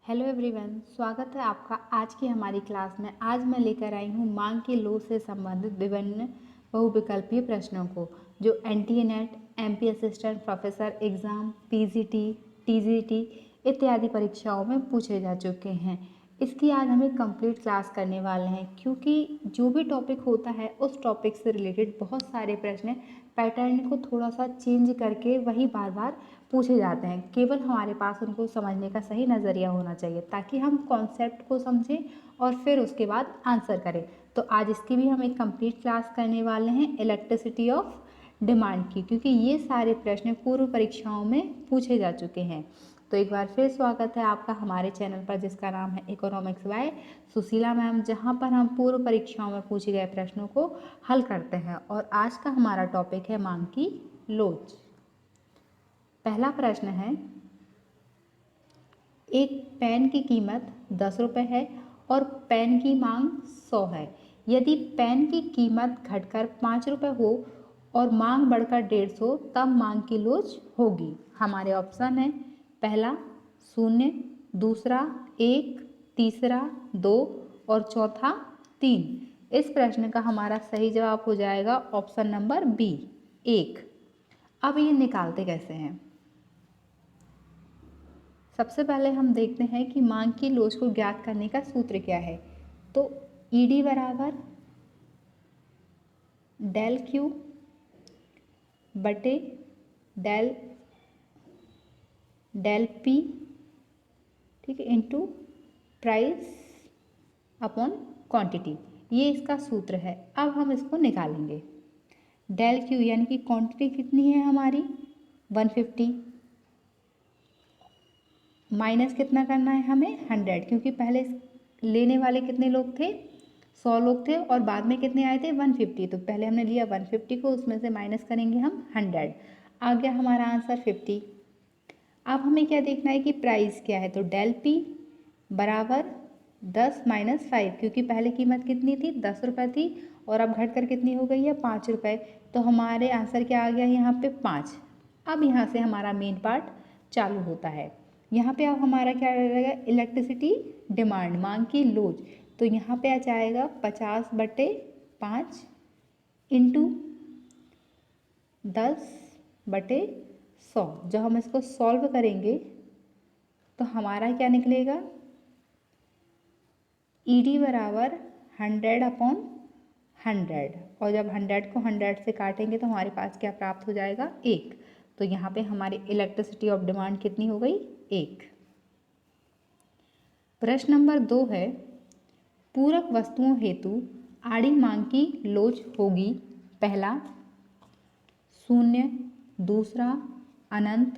Hello everyone, स्वागत है आपका आज की हमारी क्लास में। आज मैं लेकर आई हूँ मांग के लोच से संबंधित विभिन्न बहुविकल्पीय प्रश्नों को जो NTA net, MP assistant professor exam, PGT, TGT इत्यादि परीक्षाओं में पूछे जा चुके हैं। इसकी आज हम एक कंप्लीट क्लास करने वाले हैं क्योंकि जो भी टॉपिक होता है उस टॉपिक से रिलेटेड बहुत सारे प्रश्न पैटर्न को थोड़ा सा चेंज करके वही बार बार पूछे जाते हैं। केवल हमारे पास उनको समझने का सही नज़रिया होना चाहिए ताकि हम कॉन्सेप्ट को समझें और फिर उसके बाद आंसर करें। तो आज इसकी भी हम एक कंप्लीट क्लास करने वाले हैं इलेक्ट्रिसिटी ऑफ डिमांड की, क्योंकि ये सारे प्रश्न पूर्व परीक्षाओं में पूछे जा चुके हैं। तो एक बार फिर स्वागत है आपका हमारे चैनल पर जिसका नाम है इकोनॉमिक्स बाय सुशीला मैम, जहाँ पर हम पूर्व परीक्षाओं में पूछे गए प्रश्नों को हल करते हैं। और आज का हमारा टॉपिक है मांग की लोच। पहला प्रश्न है, एक पेन की कीमत 10 रुपये है और पेन की मांग 100 है। यदि पेन की कीमत घटकर 5 रुपये हो और मांग बढ़कर 150, तब मांग की लोच होगी। हमारे ऑप्शन है पहला 0, दूसरा 1, तीसरा 2 और चौथा 3। इस प्रश्न का हमारा सही जवाब हो जाएगा ऑप्शन नंबर बी 1। अब ये निकालते कैसे हैं? सबसे पहले हम देखते हैं कि मांग की लोच को ज्ञात करने का सूत्र क्या है। तो ईडी बराबर डेल क्यू बटे डेल पी, ठीक है, इंटू प्राइस अपॉन क्वांटिटी। ये इसका सूत्र है। अब हम इसको निकालेंगे। डेल क्यू यानी कि क्वांटिटी कितनी है हमारी 150, माइनस कितना करना है हमें 100, क्योंकि पहले लेने वाले कितने लोग थे 100 लोग थे और बाद में कितने आए थे 150। तो पहले हमने लिया 150 को, उसमें से माइनस करेंगे हम 100, आ गया हमारा आंसर 50। अब हमें क्या देखना है कि प्राइस क्या है। तो डेल पी बराबर 10 माइनस 5, क्योंकि पहले कीमत कितनी थी 10 रुपये थी और अब घटकर कितनी हो गई है 5 रुपये। तो हमारे आंसर क्या आ गया यहाँ पे 5। अब यहाँ से हमारा मेन पार्ट चालू होता है। यहाँ पे अब हमारा क्या रहेगा इलेक्ट्रिसिटी डिमांड, मांग की लोच। तो यहाँ पे आ जाएगा 50/5 इंटू 10/100। जब हम इसको सॉल्व करेंगे तो हमारा क्या निकलेगा ईडी बराबर 100/100, और जब 100 को 100 से काटेंगे तो हमारे पास क्या प्राप्त हो जाएगा 1। तो यहाँ पे हमारी इलेक्ट्रिसिटी ऑफ डिमांड कितनी हो गई 1। प्रश्न नंबर 2 है, पूरक वस्तुओं हेतु आड़ी मांग की लोच होगी। पहला 0, दूसरा अनंत,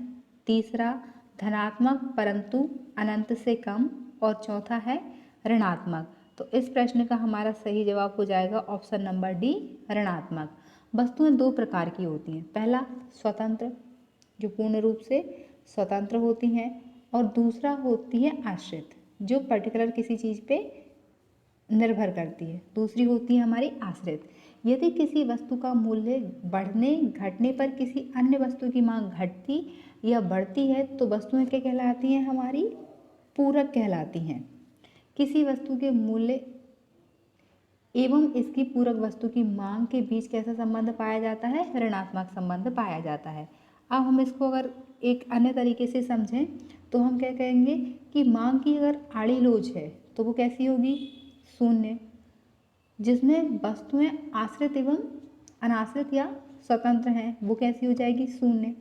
तीसरा धनात्मक परंतु अनंत से कम और चौथा है ऋणात्मक। तो इस प्रश्न का हमारा सही जवाब हो जाएगा ऑप्शन नंबर डी ऋणात्मक। वस्तुएं दो प्रकार की होती हैं, पहला स्वतंत्र जो पूर्ण रूप से स्वतंत्र होती हैं, और दूसरा होती है आश्रित जो पर्टिकुलर किसी चीज़ पे निर्भर करती है। दूसरी होती है हमारी आश्रित। यदि किसी वस्तु का मूल्य बढ़ने घटने पर किसी अन्य वस्तु की मांग घटती या बढ़ती है तो वस्तुएं क्या कहलाती हैं हमारी पूरक कहलाती हैं। किसी वस्तु के मूल्य एवं इसकी पूरक वस्तु की मांग के बीच कैसा संबंध पाया जाता है ऋणात्मक संबंध पाया जाता है। अब हम इसको अगर एक अन्य तरीके से समझें तो हम क्या कहेंगे कि मांग की अगर आड़ी लोच है तो वो कैसी होगी 0, जिसमें वस्तुएं आश्रित एवं अनाश्रित या स्वतंत्र हैं वो कैसी हो जाएगी 0।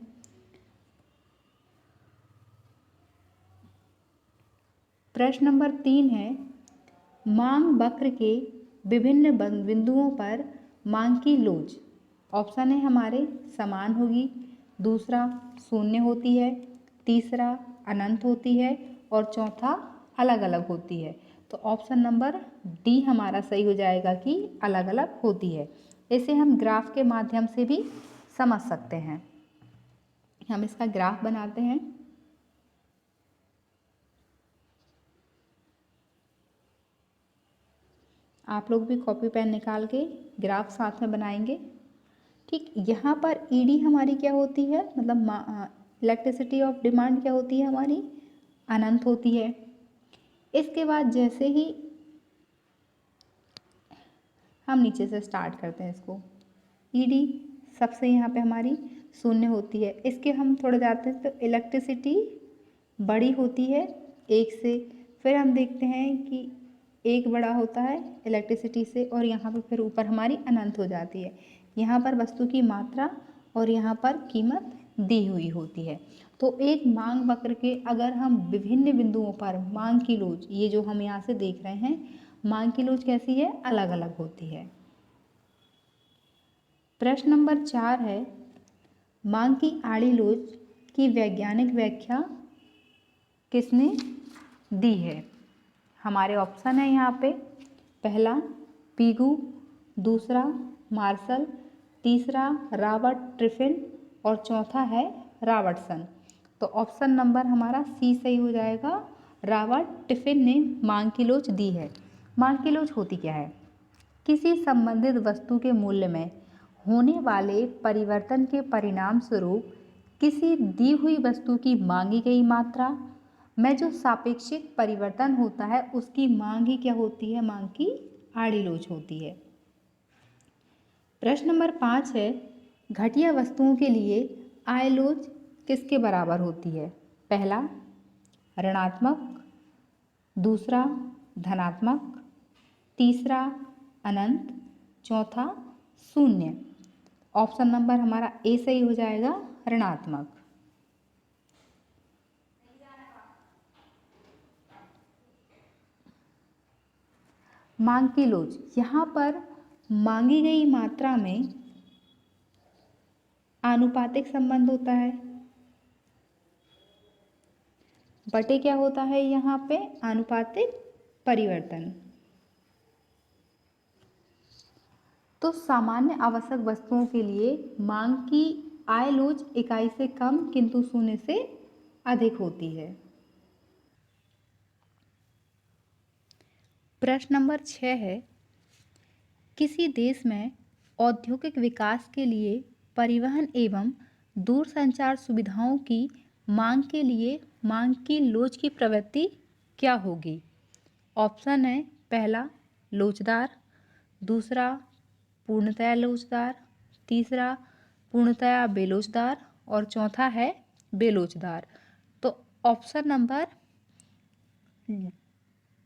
प्रश्न नंबर 3 है, मांग वक्र के विभिन्न बिंदुओं पर मांग की लोच। ऑप्शन है हमारे समान होगी, दूसरा 0 होती है, तीसरा अनंत होती है और चौथा अलग अलग होती है। तो ऑप्शन नंबर डी हमारा सही हो जाएगा कि अलग अलग होती है। इसे हम ग्राफ के माध्यम से भी समझ सकते हैं। हम इसका ग्राफ बनाते हैं। आप लोग भी कॉपी पेन निकाल के ग्राफ साथ में बनाएंगे। ठीक, यहाँ पर ईडी हमारी क्या होती है, मतलब इलेक्ट्रिसिटी ऑफ डिमांड क्या होती है हमारी अनंत होती है। इसके बाद जैसे ही हम नीचे से स्टार्ट करते हैं इसको, ईडी सबसे यहाँ पे हमारी शून्य होती है। इसके हम थोड़े जाते हैं तो इलेक्ट्रिसिटी बड़ी होती है एक से, फिर हम देखते हैं कि एक बड़ा होता है इलेक्ट्रिसिटी से, और यहाँ पर फिर ऊपर हमारी अनंत हो जाती है। यहाँ पर वस्तु की मात्रा और यहाँ पर कीमत दी हुई होती है। तो एक मांग वक्र के अगर हम विभिन्न बिंदुओं पर मांग की लोच, ये जो हम यहाँ से देख रहे हैं, मांग की लोच कैसी है, अलग अलग होती है। प्रश्न नंबर 4 है, मांग की आड़ी लोच की वैज्ञानिक व्याख्या किसने दी है। हमारे ऑप्शन है यहाँ पे, पहला पीगू, दूसरा मार्शल, तीसरा रॉबर्ट ट्रिफिन और चौथा है रॉबर्टसन। तो ऑप्शन नंबर हमारा सी सही हो जाएगा। रॉबर्ट ट्रिफिन ने मांग की लोच दी है। मांग की लोच होती क्या है, किसी संबंधित वस्तु के मूल्य में होने वाले परिवर्तन के परिणाम स्वरूप किसी दी हुई वस्तु की मांगी गई मात्रा में जो सापेक्षिक परिवर्तन होता है उसकी मांग ही क्या होती है, मांग की आड़ी लोच होती है। प्रश्न नंबर 5 है, घटिया वस्तुओं के लिए आय लोच किसके बराबर होती है। पहला ऋणात्मक, दूसरा धनात्मक, तीसरा अनंत, चौथा शून्य। ऑप्शन नंबर हमारा ए सही हो जाएगा, ऋणात्मक। मांग की लोच, यहाँ पर मांगी गई मात्रा में आनुपातिक संबंध होता है, बटे क्या होता है यहाँ पे, आनुपातिक परिवर्तन। तो सामान्य आवश्यक वस्तुओं के लिए मांग की आय लोच इकाई से कम किंतु शून्य से अधिक होती है। प्रश्न नंबर 6 है, किसी देश में औद्योगिक विकास के लिए परिवहन एवं दूरसंचार सुविधाओं की मांग के लिए मांग की लोच की प्रवृत्ति क्या होगी। ऑप्शन है, पहला लोचदार, दूसरा पूर्णतया लोचदार, तीसरा पूर्णतया बेलोचदार और चौथा है बेलोचदार। तो ऑप्शन नंबर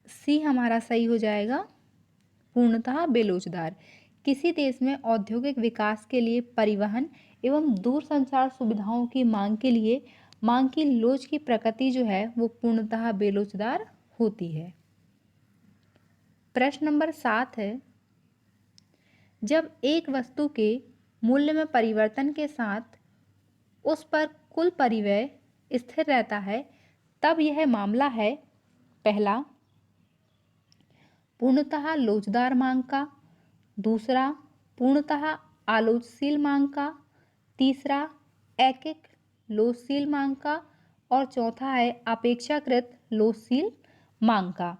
सी हमारा सही हो जाएगा, पूर्णतः बेलोचदार। किसी देश में औद्योगिक विकास के लिए परिवहन एवं दूरसंचार सुविधाओं की मांग के लिए मांग की लोच की प्रकृति जो है वो पूर्णतः बेलोचदार होती है। प्रश्न नंबर 7 है, जब एक वस्तु के मूल्य में परिवर्तन के साथ उस पर कुल परिव्यय स्थिर रहता है तब यह मामला है। पहला पूर्णतः लोचदार मांग का, दूसरा पूर्णतः आलोचशील मांग का, तीसरा ऐकिक लोचशील मांग का और चौथा है अपेक्षाकृत लोचशील मांग का।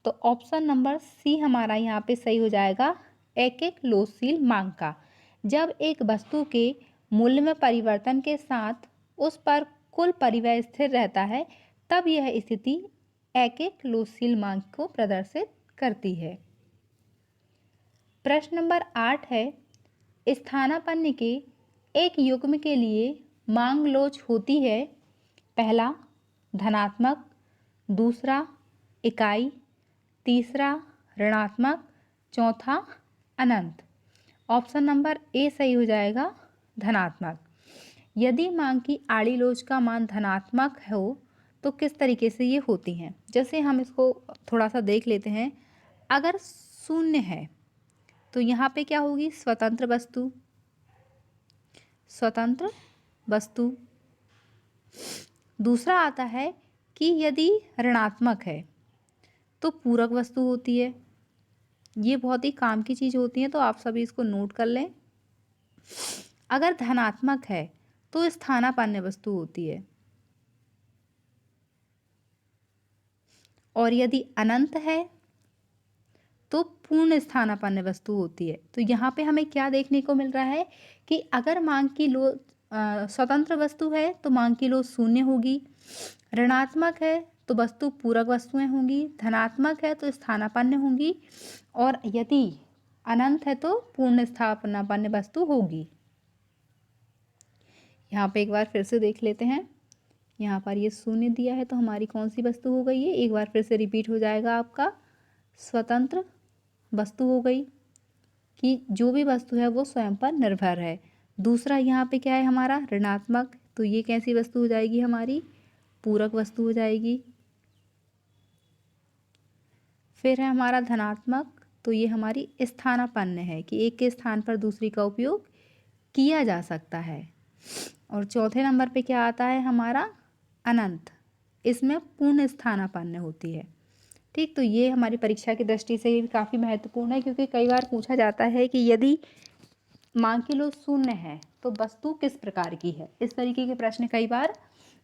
तो ऑप्शन नंबर सी हमारा यहाँ पे सही हो जाएगा, ऐकिक लोचशील मांग का। जब एक वस्तु के मूल्य में परिवर्तन के साथ उस पर कुल परिव्यय स्थिर रहता है तब यह स्थिति ऐकिक लोचशील मांग को प्रदर्शित करती है। प्रश्न नंबर 8 है, स्थानापन्न के एक युग्म के लिए मांग लोच होती है। पहला धनात्मक, दूसरा इकाई, तीसरा ऋणात्मक, चौथा अनंत। ऑप्शन नंबर ए सही हो जाएगा, धनात्मक। यदि मांग की आड़ी लोच का मान धनात्मक हो तो किस तरीके से ये होती हैं, जैसे हम इसको थोड़ा सा देख लेते हैं। अगर शून्य है तो यहाँ पे क्या होगी, स्वतंत्र वस्तु, स्वतंत्र वस्तु। दूसरा आता है कि यदि ऋणात्मक है तो पूरक वस्तु होती है। ये बहुत ही काम की चीज़ होती है तो आप सभी इसको नोट कर लें। अगर धनात्मक है तो स्थानापन्न वस्तु होती है, और यदि अनंत है तो पूर्ण स्थानापन्न वस्तु होती है। तो यहाँ पे हमें क्या देखने को मिल रहा है कि अगर मांग की लोच स्वतंत्र वस्तु है तो मांग की लोच शून्य होगी, ऋणात्मक है तो वस्तु पूरक वस्तुएं होंगी, धनात्मक है तो स्थानापन्न होंगी, और यदि अनंत है तो पूर्ण स्थानापन्न वस्तु होगी। यहाँ पे एक बार फिर से देख लेते हैं। यहाँ पर ये शून्य दिया है तो हमारी कौन सी वस्तु हो गई है, एक बार फिर से रिपीट हो जाएगा आपका, स्वतंत्र वस्तु हो गई कि जो भी वस्तु है वो स्वयं पर निर्भर है। दूसरा यहाँ पे क्या है हमारा, ऋणात्मक, तो ये कैसी वस्तु हो जाएगी हमारी, पूरक वस्तु हो जाएगी। फिर है हमारा धनात्मक, तो ये हमारी स्थानापन्न है कि एक के स्थान पर दूसरी का उपयोग किया जा सकता है। और चौथे नंबर पे क्या आता है हमारा, अनंत, इसमें पूर्ण स्थानापन्न होती है। ठीक, तो ये हमारी परीक्षा की दृष्टि से भी काफ़ी महत्वपूर्ण है, क्योंकि कई बार पूछा जाता है कि यदि मान के लो शून्य है तो वस्तु किस प्रकार की है, इस तरीके के प्रश्न कई बार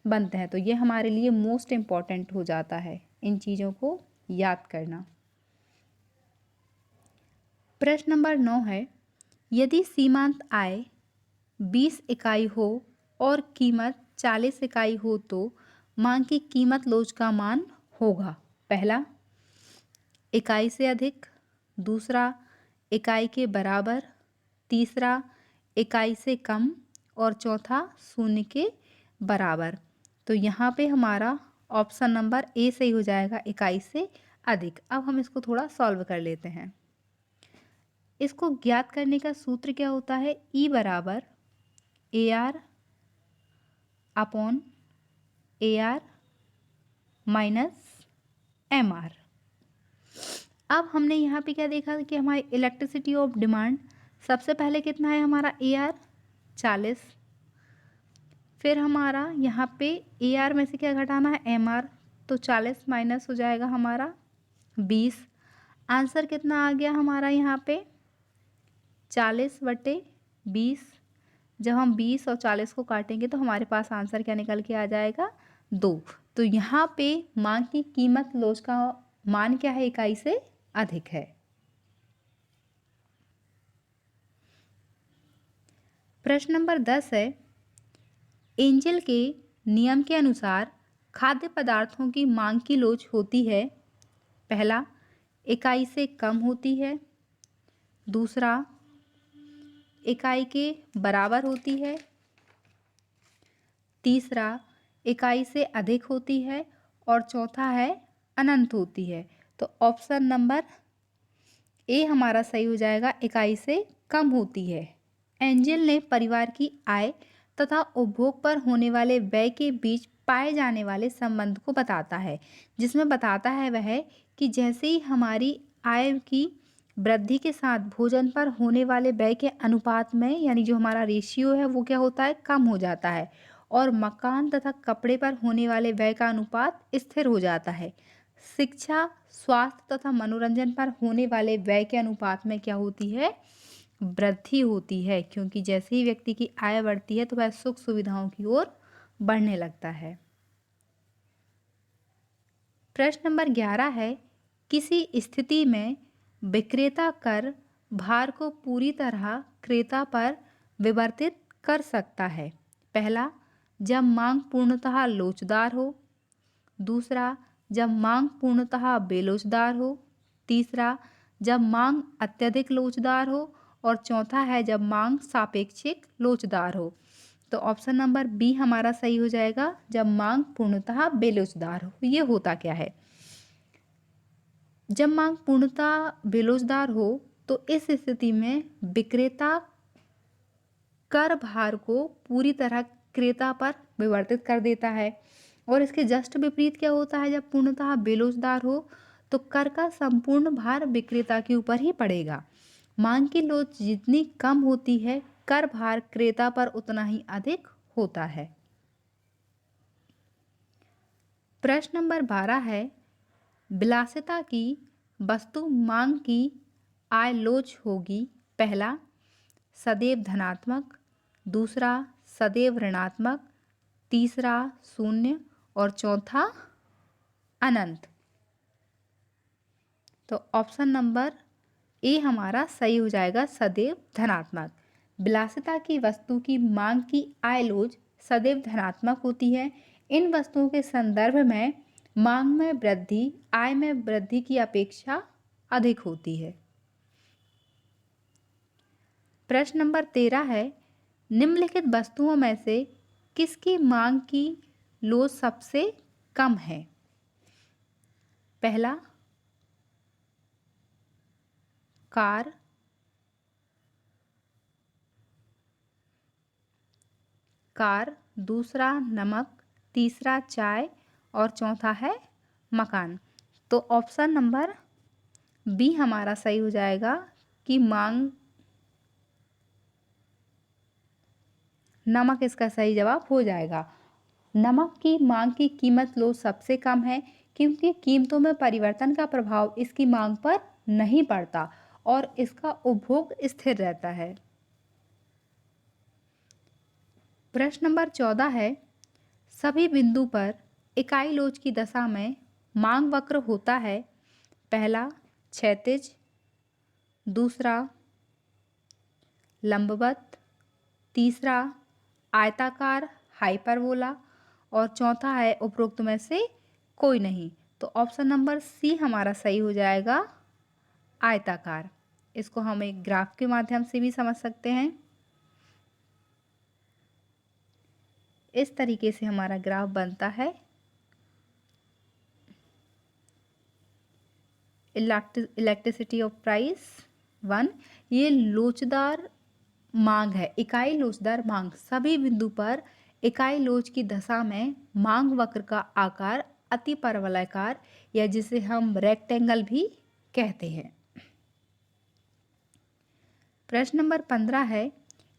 बनते हैं। तो ये हमारे लिए मोस्ट इम्पॉर्टेंट हो जाता है इन चीज़ों को याद करना। प्रश्न नंबर 9 है, यदि सीमांत आय 20 इकाई हो और कीमत 40 इकाई हो तो मांग की कीमत लोच का मान होगा। पहला, इकाई से अधिक, दूसरा इकाई के बराबर, तीसरा इकाई से कम, और चौथा शून्य के बराबर। तो यहाँ पे हमारा ऑप्शन नंबर ए सही हो जाएगा, इकाई से अधिक। अब हम इसको थोड़ा सॉल्व कर लेते हैं। इसको ज्ञात करने का सूत्र क्या होता है, ई बराबर A R upon A R minus M R. अब हमने यहाँ पे क्या देखा कि हमारी इलेक्ट्रिसिटी ऑफ डिमांड सबसे पहले कितना है हमारा ए आर 40, फिर हमारा यहाँ पे ए आर में से क्या घटाना है एम आर, तो 40 माइनस हो जाएगा हमारा 20। आंसर कितना आ गया हमारा यहाँ पे 40/20। जब हम 20 और 40 को काटेंगे तो हमारे पास आंसर क्या निकल के आ जाएगा 2। तो यहाँ पे मांग की कीमत लोच का मान क्या है, इकाई से अधिक है। प्रश्न नंबर 10 है, एंजल के नियम के अनुसार खाद्य पदार्थों की मांग की लोच होती है। पहला, इकाई से कम होती है, दूसरा इकाई के बराबर होती है, तीसरा इकाई से अधिक होती है, और चौथा है अनंत होती है। तो ऑप्शन नंबर ए हमारा सही हो जाएगा, इकाई से कम होती है। एंजल ने परिवार की आय तथा उपभोग पर होने वाले व्यय के बीच पाए जाने वाले संबंध को बताता है, जिसमें बताता है वह कि जैसे ही हमारी आय की वृद्धि के साथ भोजन पर होने वाले व्यय के अनुपात में, यानी जो हमारा रेशियो है वो क्या होता है, कम हो जाता है, और मकान तथा कपड़े पर होने वाले व्यय का अनुपात स्थिर हो जाता है। शिक्षा, स्वास्थ्य तथा मनोरंजन पर होने वाले व्यय के अनुपात में क्या होती है, वृद्धि होती है, क्योंकि जैसे ही व्यक्ति की आय बढ़ती है तो वह सुख सुविधाओं की ओर बढ़ने लगता है। प्रश्न नंबर 11 है, किसी स्थिति में विक्रेता कर भार को पूरी तरह क्रेता पर विवर्तित कर सकता है। पहला, जब मांग पूर्णतः लोचदार हो, दूसरा जब मांग पूर्णतः बेलोचदार हो, तीसरा जब मांग अत्यधिक लोचदार हो, और चौथा है जब मांग सापेक्षिक लोचदार हो। तो ऑप्शन नंबर बी हमारा सही हो जाएगा, जब मांग पूर्णतः बेलोचदार हो। ये होता क्या है, जब मांग पूर्णतः बेलोचदार हो तो इस स्थिति में विक्रेता कर भार को पूरी तरह क्रेता पर विवर्तित कर देता है, और इसके जस्ट विपरीत क्या होता है, जब पूर्णतः बेलोचदार हो तो कर का संपूर्ण भार विक्रेता के ऊपर ही पड़ेगा। मांग की लोच जितनी कम होती है, कर भार क्रेता पर उतना ही अधिक होता है। प्रश्न नंबर 12 है, विलासिता की वस्तु मांग की आय लोच होगी। पहला, सदैव धनात्मक, दूसरा सदैव ऋणात्मक, तीसरा शून्य, और चौथा अनंत। तो ऑप्शन नंबर ए हमारा सही हो जाएगा, सदैव धनात्मक। विलासिता की वस्तु की मांग की आय लोच सदैव धनात्मक होती है। इन वस्तुओं के संदर्भ में मांग में वृद्धि आय में वृद्धि की अपेक्षा अधिक होती है। प्रश्न नंबर 13 है, निम्नलिखित वस्तुओं में से किसकी मांग की लोच सबसे कम है? पहला कार, दूसरा नमक, तीसरा चाय और चौथा है मकान। तो ऑप्शन नंबर बी हमारा सही हो जाएगा कि मांग, नमक इसका सही जवाब हो जाएगा। नमक की मांग की कीमत लोच सबसे कम है क्योंकि कीमतों में परिवर्तन का प्रभाव इसकी मांग पर नहीं पड़ता और इसका उपभोग स्थिर रहता है। प्रश्न नंबर 14 है, सभी बिंदु पर इकाई लोच की दशा में मांग वक्र होता है। पहला क्षैतिज, दूसरा लंबवत, तीसरा आयताकार हाइपरबोला और चौथा है उपरोक्त में से कोई नहीं। तो ऑप्शन नंबर सी हमारा सही हो जाएगा, आयताकार। इसको हम एक ग्राफ के माध्यम से भी समझ सकते हैं। इस तरीके से हमारा ग्राफ बनता है। इलेक्ट्रिसिटी ऑफ प्राइस 1, ये लोचदार मांग है, इकाई लोचदार मांग। सभी बिंदु पर इकाई लोच की दशा में मांग वक्र का आकार अति परवलयाकार या जिसे हम रेक्टेंगल भी कहते हैं। प्रश्न नंबर 15 है,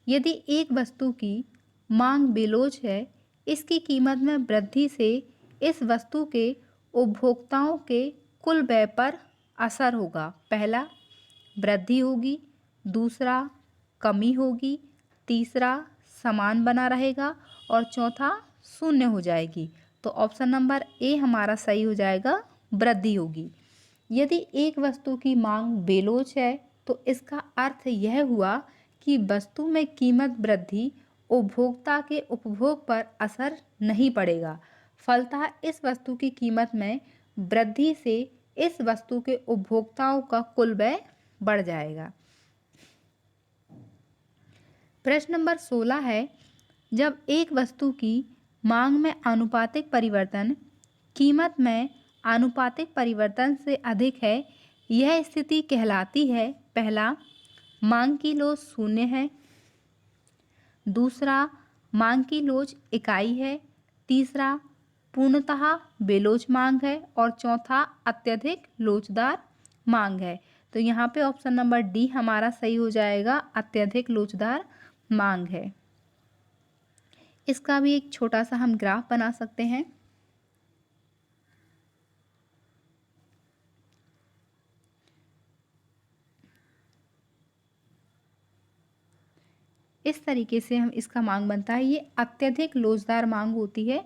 यदि एक वस्तु की मांग बेलोच है, इसकी कीमत में वृद्धि से इस वस्तु के उपभोक्ताओं के कुल व्यय पर असर होगा। पहला वृद्धि होगी, दूसरा कमी होगी, तीसरा समान बना रहेगा और चौथा शून्य हो जाएगी। तो ऑप्शन नंबर ए हमारा सही हो जाएगा, वृद्धि होगी। यदि एक वस्तु की मांग बेलोच है तो इसका अर्थ यह हुआ कि वस्तु में कीमत वृद्धि उपभोक्ता के उपभोग पर असर नहीं पड़ेगा। फलतः इस वस्तु की कीमत में वृद्धि से इस वस्तु के उपभोक्ताओं का कुल व्यय बढ़ जाएगा। प्रश्न नंबर 16 है, जब एक वस्तु की मांग में आनुपातिक परिवर्तन कीमत में आनुपातिक परिवर्तन से अधिक है, यह स्थिति कहलाती है। पहला मांग की लोच शून्य है, दूसरा मांग की लोच इकाई है, तीसरा पूर्णतः बेलोच मांग है और चौथा अत्यधिक लोचदार मांग है। तो यहाँ पे ऑप्शन नंबर डी हमारा सही हो जाएगा, अत्यधिक लोचदार मांग है। इसका भी एक छोटा सा हम ग्राफ बना सकते हैं। इस तरीके से हम इसका मांग बनता है। ये अत्यधिक लोचदार मांग होती है,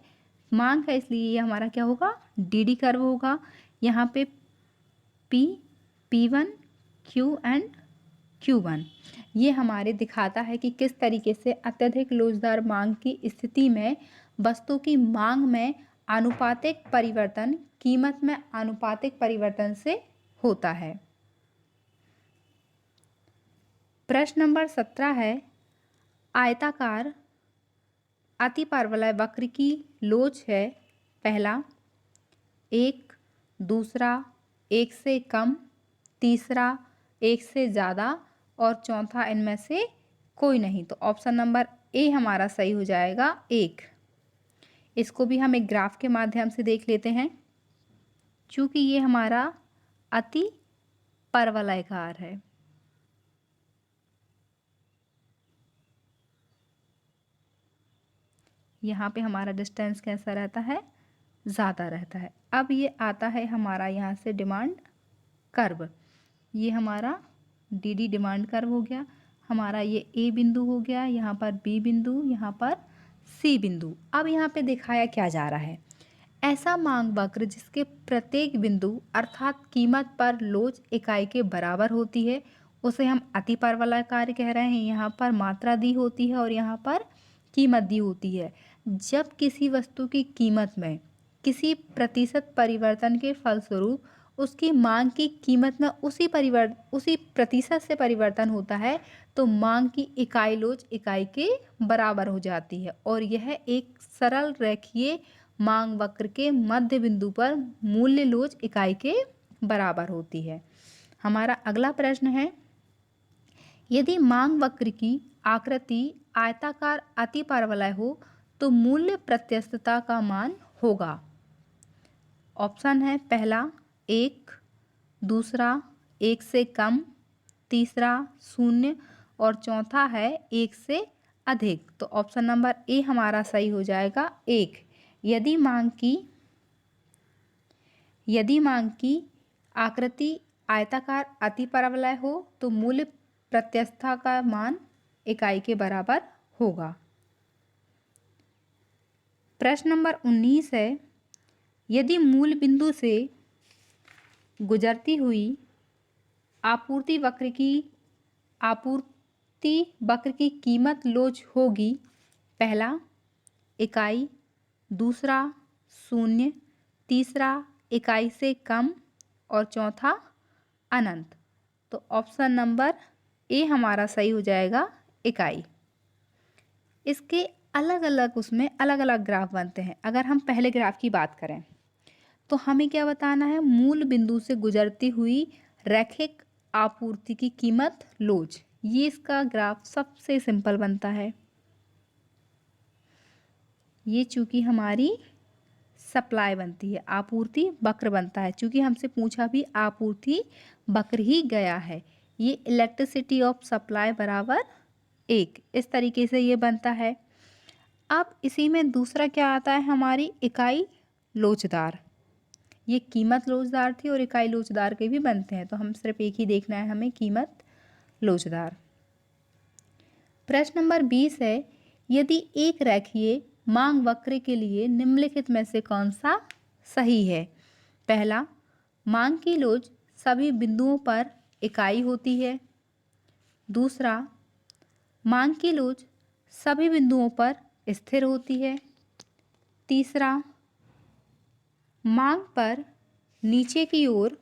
मांग है इसलिए ये हमारा क्या होगा, डीडी कर्व होगा। यहाँ पे P, P1, Q and Q1 ये हमारे दिखाता है कि किस तरीके से अत्यधिक लोचदार मांग की स्थिति में वस्तु की मांग में आनुपातिक परिवर्तन कीमत में आनुपातिक परिवर्तन से होता है। प्रश्न नंबर 17 है, आयताकार अतिपरवलय वक्र की लोच है। पहला 1, दूसरा 1 से कम, तीसरा 1 से ज़्यादा और चौथा इनमें से कोई नहीं। तो ऑप्शन नंबर ए हमारा सही हो जाएगा, 1। इसको भी हम एक ग्राफ के माध्यम से देख लेते हैं। चूँकि ये हमारा अति परवलयाकार है, यहाँ पे हमारा डिस्टेंस कैसा रहता है, ज़्यादा रहता है। अब ये आता है हमारा यहाँ से डिमांड कर्व, ये हमारा डी डिमांड कर्व हो गया। हमारा ये ए बिंदु हो गया, यहाँ पर बी बिंदु, यहाँ पर सी बिंदु। अब यहाँ पे दिखाया क्या जा रहा है, ऐसा मांग वक्र जिसके प्रत्येक बिंदु अर्थात कीमत पर लोच इकाई के बराबर होती है उसे हम अति परवलयाकार कह रहे हैं। यहाँ पर मात्रा दी होती है और यहाँ पर कीमत दी होती है। जब किसी वस्तु की कीमत में किसी प्रतिशत परिवर्तन के फलस्वरूप उसकी मांग की कीमत में उसी प्रतिशत से परिवर्तन होता है तो मांग की इकाई लोच इकाई के बराबर हो जाती है और यह एक सरल रेखीय मांग वक्र के मध्य बिंदु पर मूल्य लोच इकाई के बराबर होती है। हमारा अगला प्रश्न है, यदि मांग वक्र की आकृति आयताकार अतिपरवलय हो तो मूल्य प्रत्यस्तता का मान होगा। ऑप्शन है, पहला 1, दूसरा 1 से कम, तीसरा 0 और चौथा है 1 से अधिक। तो ऑप्शन नंबर ए हमारा सही हो जाएगा 1। यदि मांग की आकृति आयताकार अतिपरवलय हो तो मूल्य प्रत्यस्तता का मान इकाई के बराबर होगा। प्रश्न नंबर 19 है, यदि मूल बिंदु से गुजरती हुई आपूर्ति वक्र की कीमत लोच होगी, पहला इकाई, दूसरा 0, तीसरा इकाई से कम और चौथा अनंत। तो ऑप्शन नंबर ए हमारा सही हो जाएगा इकाई। इसके अलग अलग ग्राफ बनते हैं। अगर हम पहले ग्राफ की बात करें तो हमें क्या बताना है, मूल बिंदु से गुजरती हुई रैखिक आपूर्ति की कीमत लोच। ये इसका ग्राफ सबसे सिंपल बनता है। ये चूंकि हमारी सप्लाई बनती है, आपूर्ति वक्र बनता है, चूंकि हमसे पूछा भी आपूर्ति वक्र ही गया है। ये इलेक्ट्रिसिटी ऑफ सप्लाई बराबर 1, इस तरीके से ये बनता है। अब इसी में दूसरा क्या आता है, हमारी इकाई लोचदार। ये कीमत लोचदार थी और इकाई लोचदार के भी बनते हैं, तो हम सिर्फ एक ही देखना है हमें, कीमत लोचदार। प्रश्न नंबर 20 है, यदि एक रेखीय मांग वक्र के लिए निम्नलिखित में से कौन सा सही है। पहला, मांग की लोच सभी बिंदुओं पर इकाई होती है। दूसरा, मांग की लोच सभी बिंदुओं पर स्थिर होती है। तीसरा, मांग पर नीचे की ओर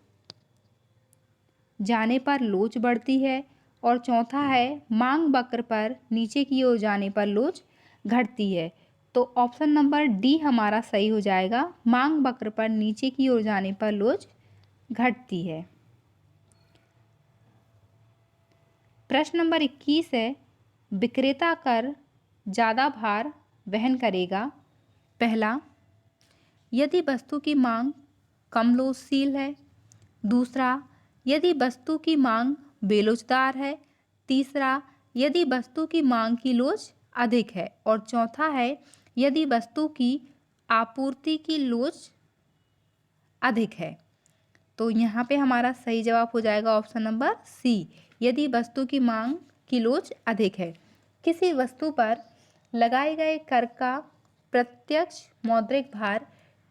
जाने पर लोच बढ़ती है। और चौथा है, मांग वक्र पर नीचे की ओर जाने पर लोच घटती है। तो ऑप्शन नंबर डी हमारा सही हो जाएगा, मांग वक्र पर नीचे की ओर जाने पर लोच घटती है। प्रश्न नंबर 21 है, विक्रेता कर ज़्यादा भार वहन करेगा। पहला, यदि वस्तु की मांग कम लोचशील है। दूसरा, यदि वस्तु की मांग बेलोचदार है। तीसरा, यदि वस्तु की मांग की लोच अधिक है। और चौथा है, यदि वस्तु की आपूर्ति की लोच अधिक है। तो यहाँ पे हमारा सही जवाब हो जाएगा ऑप्शन नंबर सी, यदि वस्तु की मांग की लोच अधिक है। किसी वस्तु पर लगाए गए कर का प्रत्यक्ष मौद्रिक भार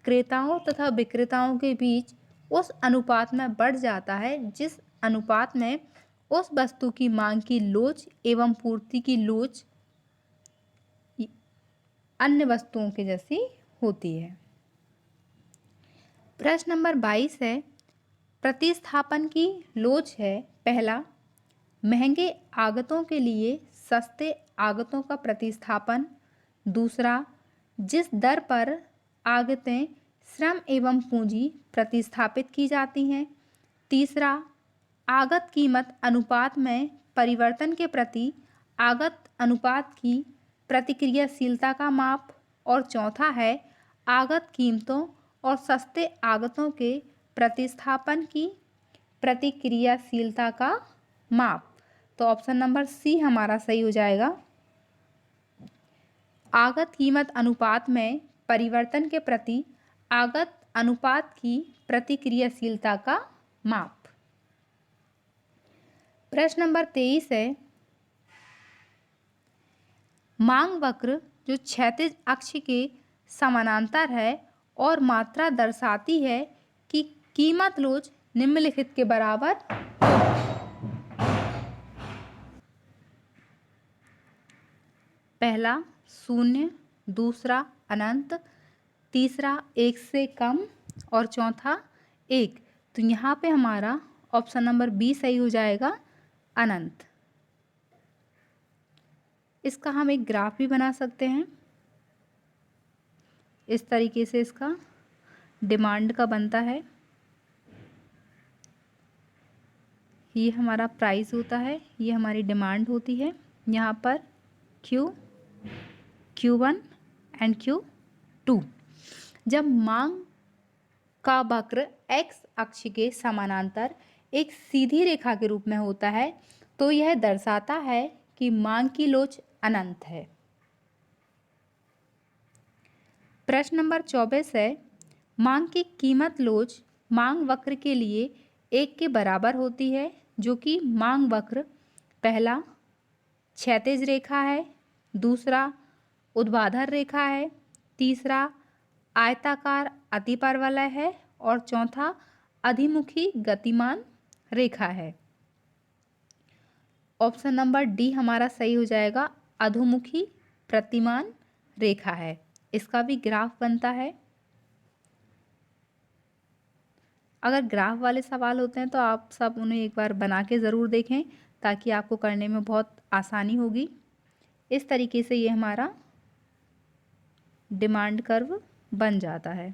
क्रेताओं तथा विक्रेताओं के बीच उस अनुपात में बढ़ जाता है जिस अनुपात में उस वस्तु की मांग की लोच एवं पूर्ति की लोच अन्य वस्तुओं के जैसी होती है। प्रश्न नंबर 22 है, प्रतिस्थापन की लोच है। पहला, महंगे आगतों के लिए सस्ते आगतों का प्रतिस्थापन। दूसरा, जिस दर पर आगतें श्रम एवं पूंजी प्रतिस्थापित की जाती हैं। तीसरा, आगत कीमत अनुपात में परिवर्तन के प्रति आगत अनुपात की प्रतिक्रियाशीलता का माप। और चौथा है, आगत कीमतों और सस्ते आगतों के प्रतिस्थापन की प्रतिक्रियाशीलता का माप। तो ऑप्शन नंबर सी हमारा सही हो जाएगा, आगत कीमत अनुपात में परिवर्तन के प्रति आगत अनुपात की प्रतिक्रियाशीलता का माप। प्रश्न नंबर 23 है, मांग वक्र जो क्षैतिज अक्ष के समानांतर है और मात्रा दर्शाती है कि कीमत लोच निम्नलिखित के बराबर। पहला 0, दूसरा अनंत, तीसरा एक से कम और चौथा एक। तो यहाँ पे हमारा ऑप्शन नंबर बी सही हो जाएगा, अनंत। इसका हम एक ग्राफ भी बना सकते हैं। इस तरीके से इसका डिमांड का बनता है। ये हमारा प्राइस होता है, ये हमारी डिमांड होती है। यहाँ पर Q1 एंड Q2। जब मांग का वक्र x अक्ष के समानांतर एक सीधी रेखा के रूप में होता है तो यह दर्शाता है कि मांग की लोच अनंत है। प्रश्न नंबर 24 है, मांग की कीमत लोच मांग वक्र के लिए 1 के बराबर होती है, जो कि मांग वक्र पहला क्षैतिज रेखा है, दूसरा ऊर्ध्वाधर रेखा है, तीसरा आयताकार अतिपरवलय है और चौथा अधिमुखी गतिमान रेखा है। ऑप्शन नंबर डी हमारा सही हो जाएगा, अधोमुखी प्रतिमान रेखा है। इसका भी ग्राफ बनता है। अगर ग्राफ वाले सवाल होते हैं तो आप सब उन्हें एक बार बना के ज़रूर देखें ताकि आपको करने में बहुत आसानी होगी। इस तरीके से ये हमारा डिमांड कर्व बन जाता है।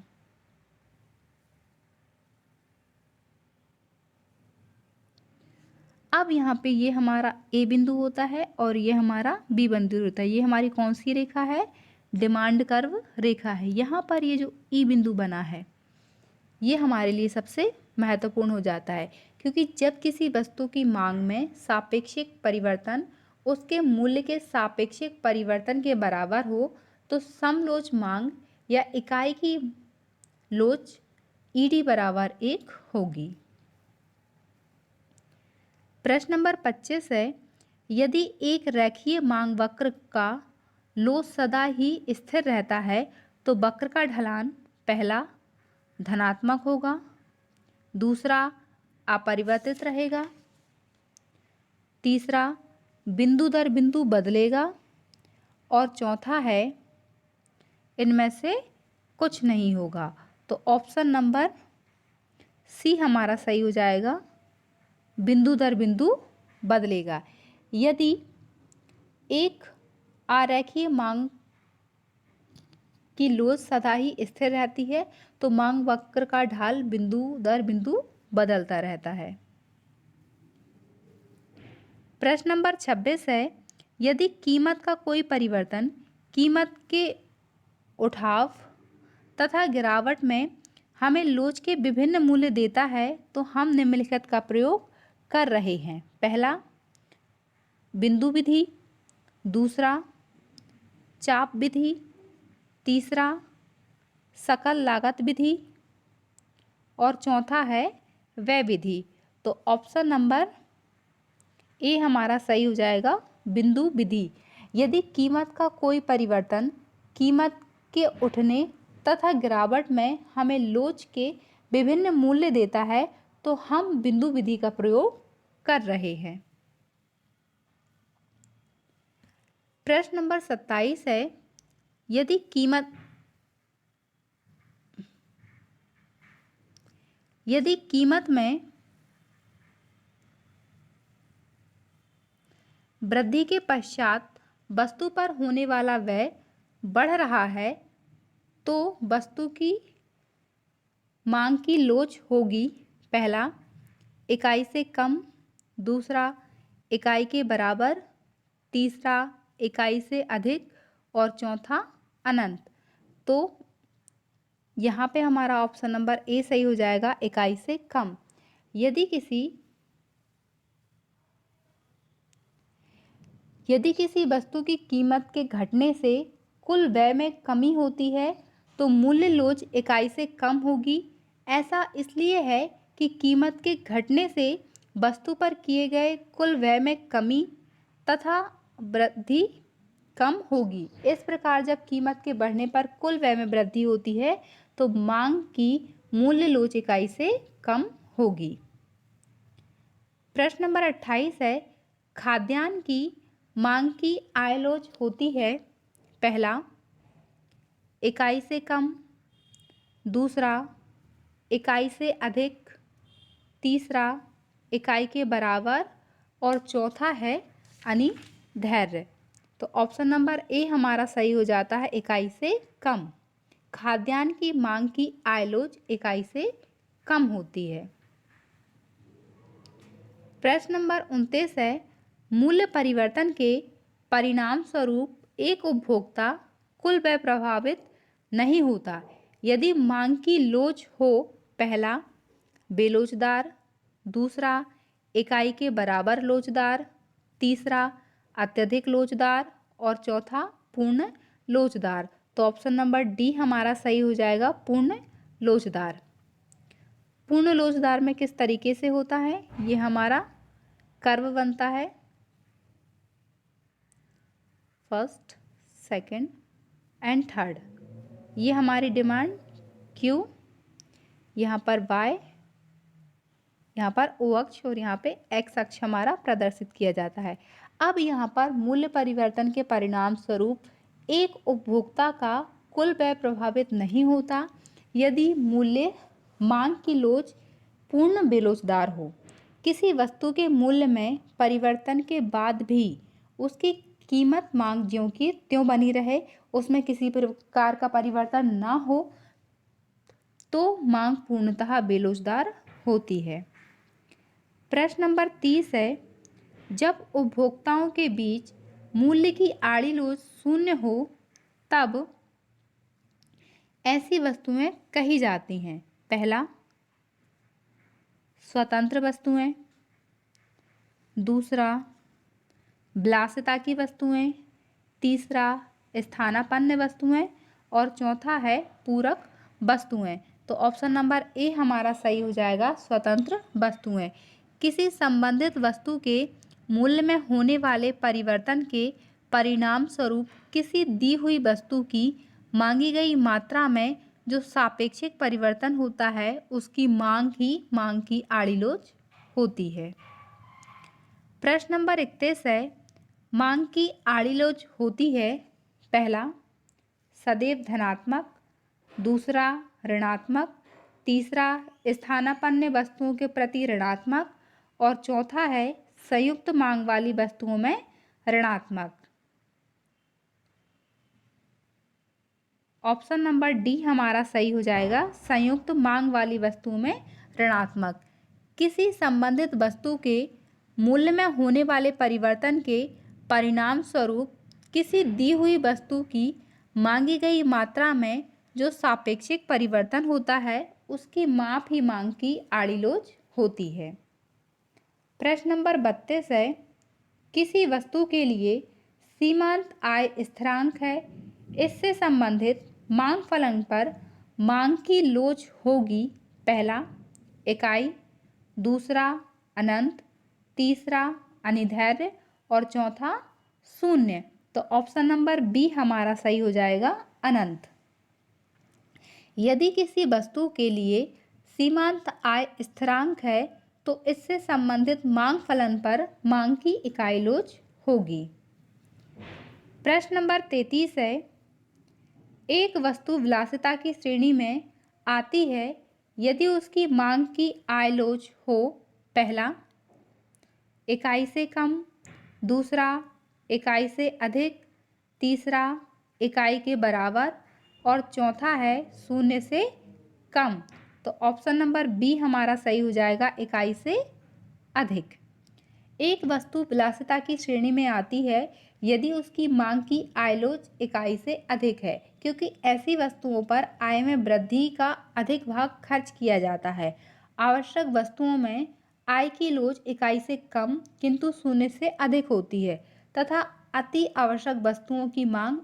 अब यहाँ पे ये हमारा ए बिंदु होता है और ये हमारा बी बिंदु होता है। ये हमारी कौन सी रेखा है? डिमांड कर्व रेखा है। यहाँ पर ये जो ई बिंदु बना है ये हमारे लिए सबसे महत्वपूर्ण हो जाता है, क्योंकि जब किसी वस्तु की मांग में सापेक्षिक परिवर्तन उसके मूल्य के सापेक्षिक परिवर्तन के बराबर हो तो समलोच मांग या इकाई की लोच ईडी बराबर 1 होगी। प्रश्न नंबर 25 है, यदि एक रेखीय मांग वक्र का लोच सदा ही स्थिर रहता है तो वक्र का ढलान पहला धनात्मक होगा, दूसरा अपरिवर्तित रहेगा, तीसरा बिंदु दर बिंदु बदलेगा और चौथा है इनमें से कुछ नहीं होगा। तो ऑप्शन नंबर सी हमारा सही हो जाएगा, बिंदु दर बिंदु बदलेगा। यदि एक आरेखीय मांग की लोच सदा ही स्थिर रहती है तो मांग वक्र का ढाल बिंदु दर बिंदु बदलता रहता है। प्रश्न नंबर 26 है, यदि कीमत का कोई परिवर्तन कीमत के उठाव तथा गिरावट में हमें लोच के विभिन्न मूल्य देता है तो हम निम्नलिखित का प्रयोग कर रहे हैं। पहला बिंदु विधि, दूसरा चाप विधि, तीसरा सकल लागत विधि और चौथा है व्यय विधि। तो ऑप्शन नंबर ए हमारा सही हो जाएगा, बिंदु विधि। यदि कीमत का कोई परिवर्तन कीमत के उठने तथा गिरावट में हमें लोच के विभिन्न मूल्य देता है तो हम बिंदु विधि का प्रयोग कर रहे हैं। प्रश्न नंबर 27 है, यदि कीमत में वृद्धि के पश्चात वस्तु पर होने वाला व्यय बढ़ रहा है तो वस्तु की मांग की लोच होगी पहला इकाई से कम, दूसरा इकाई के बराबर, तीसरा इकाई से अधिक और चौथा अनंत। तो यहाँ पे हमारा ऑप्शन नंबर ए सही हो जाएगा, इकाई से कम। यदि किसी वस्तु की कीमत के घटने से कुल व्यय में कमी होती है तो मूल्य लोच इकाई से कम होगी। ऐसा इसलिए है कि कीमत के घटने से वस्तु पर किए गए कुल व्यय में कमी तथा वृद्धि कम होगी। इस प्रकार जब कीमत के बढ़ने पर कुल व्यय में वृद्धि होती है तो मांग की मूल्य लोच इकाई से कम होगी। प्रश्न नंबर 28 है, खाद्यान्न की मांग की आय लोच होती है पहला इकाई से कम, दूसरा इकाई से अधिक, तीसरा इकाई के बराबर और चौथा है अनिधैर्य। तो ऑप्शन नंबर ए हमारा सही हो जाता है, इकाई से कम। खाद्यान्न की मांग की आयलोज इकाई से कम होती है। प्रश्न नंबर 29 है, मूल्य परिवर्तन के परिणाम स्वरूप एक उपभोक्ता कुल व्यय प्रभावित नहीं होता यदि मांग की लोच हो। पहला बेलोचदार, दूसरा इकाई के बराबर लोचदार, तीसरा अत्यधिक लोचदार और चौथा पूर्ण लोचदार। तो ऑप्शन नंबर डी हमारा सही हो जाएगा, पूर्ण लोचदार। पूर्ण लोचदार में किस तरीके से होता है, ये हमारा कर्व बनता है, फर्स्ट, सेकंड एंड थर्ड। ये हमारी डिमांड क्यू, यहाँ पर वाई, यहाँ पर ओ अक्ष और यहाँ पे एक्स अक्ष हमारा प्रदर्शित किया जाता है। अब यहाँ पर मूल्य परिवर्तन के परिणाम स्वरूप एक उपभोक्ता का कुल व्यय प्रभावित नहीं होता यदि मूल्य मांग की लोच पूर्ण बेलोचदार हो। किसी वस्तु के मूल्य में परिवर्तन के बाद भी उसकी कीमत मांग ज्यों की त्यों बनी रहे, उसमें किसी प्रकार का परिवर्तन ना हो, तो मांग पूर्णतः बेलोचदार होती है। प्रश्न नंबर 30 है, जब उपभोक्ताओं के बीच मूल्य की आड़ी लोच शून्य हो तब ऐसी वस्तुएं कही जाती हैं। पहला स्वतंत्र वस्तुएं, दूसरा विलासिता की वस्तुएं, तीसरा स्थानापन्न वस्तुएं और चौथा है पूरक वस्तुएं। तो ऑप्शन नंबर ए हमारा सही हो जाएगा, स्वतंत्र वस्तुएं। किसी संबंधित वस्तु के मूल्य में होने वाले परिवर्तन के परिणाम स्वरूप किसी दी हुई वस्तु की मांगी गई मात्रा में जो सापेक्षिक परिवर्तन होता है उसकी मांग ही मांग की आड़ी लोच होती है। प्रश्न नंबर 31 है, मांग की आड़ी लोच होती है। पहला सदैव धनात्मक, दूसरा ऋणात्मक, तीसरा स्थानापन्न वस्तुओं के प्रति ऋणात्मक और चौथा है संयुक्त मांग वाली वस्तुओं में ऋणात्मक। ऑप्शन नंबर डी हमारा सही हो जाएगा, संयुक्त मांग वाली वस्तुओं में ऋणात्मक। किसी संबंधित वस्तु के मूल्य में होने वाले परिवर्तन के परिणाम स्वरूप किसी दी हुई वस्तु की मांगी गई मात्रा में जो सापेक्षिक परिवर्तन होता है उसकी माप ही मांग की आड़ी लोच होती है। प्रश्न नंबर 32 है, किसी वस्तु के लिए सीमांत आय स्थिरांक है, इससे संबंधित मांग फलन पर मांग की लोच होगी। पहला इकाई, दूसरा अनंत, तीसरा अनिधैर्य और चौथा शून्य। तो ऑप्शन नंबर बी हमारा सही हो जाएगा, अनंत। यदि किसी वस्तु के लिए सीमांत आय स्थिरांक है तो इससे संबंधित मांग फलन पर मांग की इकाई लोच होगी। प्रश्न नंबर 33 है, एक वस्तु विलासिता की श्रेणी में आती है यदि उसकी मांग की आय लोच हो। पहला इकाई से कम, दूसरा इकाई से अधिक, तीसरा इकाई के बराबर और चौथा है शून्य से कम। तो ऑप्शन नंबर बी हमारा सही हो जाएगा, इकाई से अधिक। एक वस्तु विलासिता की श्रेणी में आती है यदि उसकी मांग की आय लोच इकाई से अधिक है, क्योंकि ऐसी वस्तुओं पर आय में वृद्धि का अधिक भाग खर्च किया जाता है। आवश्यक वस्तुओं में आय की लोच इकाई से कम किंतु शून्य से अधिक होती है तथा अति आवश्यक वस्तुओं की मांग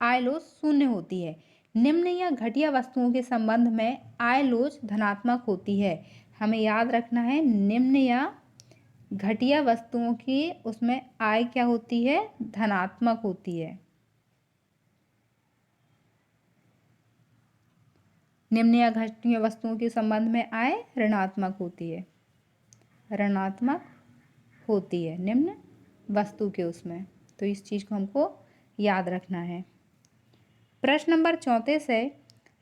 आय लोच शून्य होती है। निम्न या घटिया वस्तुओं के संबंध में आय लोच धनात्मक होती है। हमें याद रखना है, निम्न या घटिया वस्तुओं की उसमें आय क्या होती है, धनात्मक होती है। निम्न या घटिया वस्तुओं के संबंध में आय ऋणात्मक होती है, ऋणात्मक होती है निम्न वस्तु के उसमें। तो इस चीज को हमको याद रखना है। प्रश्न नंबर 34 है,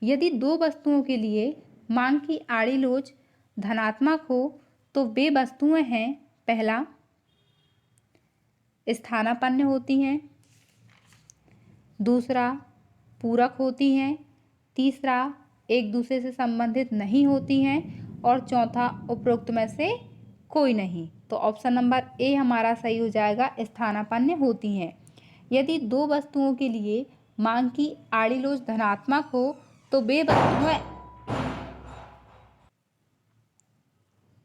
यदि दो वस्तुओं के लिए मांग की आड़ी लोच धनात्मक हो तो वे वस्तुएं हैं, पहला स्थानापन्न होती हैं, दूसरा पूरक होती हैं, तीसरा एक दूसरे से संबंधित नहीं होती हैं और चौथा उपरोक्त में से कोई नहीं। तो ऑप्शन नंबर ए हमारा सही हो जाएगा, स्थानापन्न होती हैं। यदि दो वस्तुओं के लिए मांग की आड़ी लोच धनात्मक हो तो वे वस्तुएं,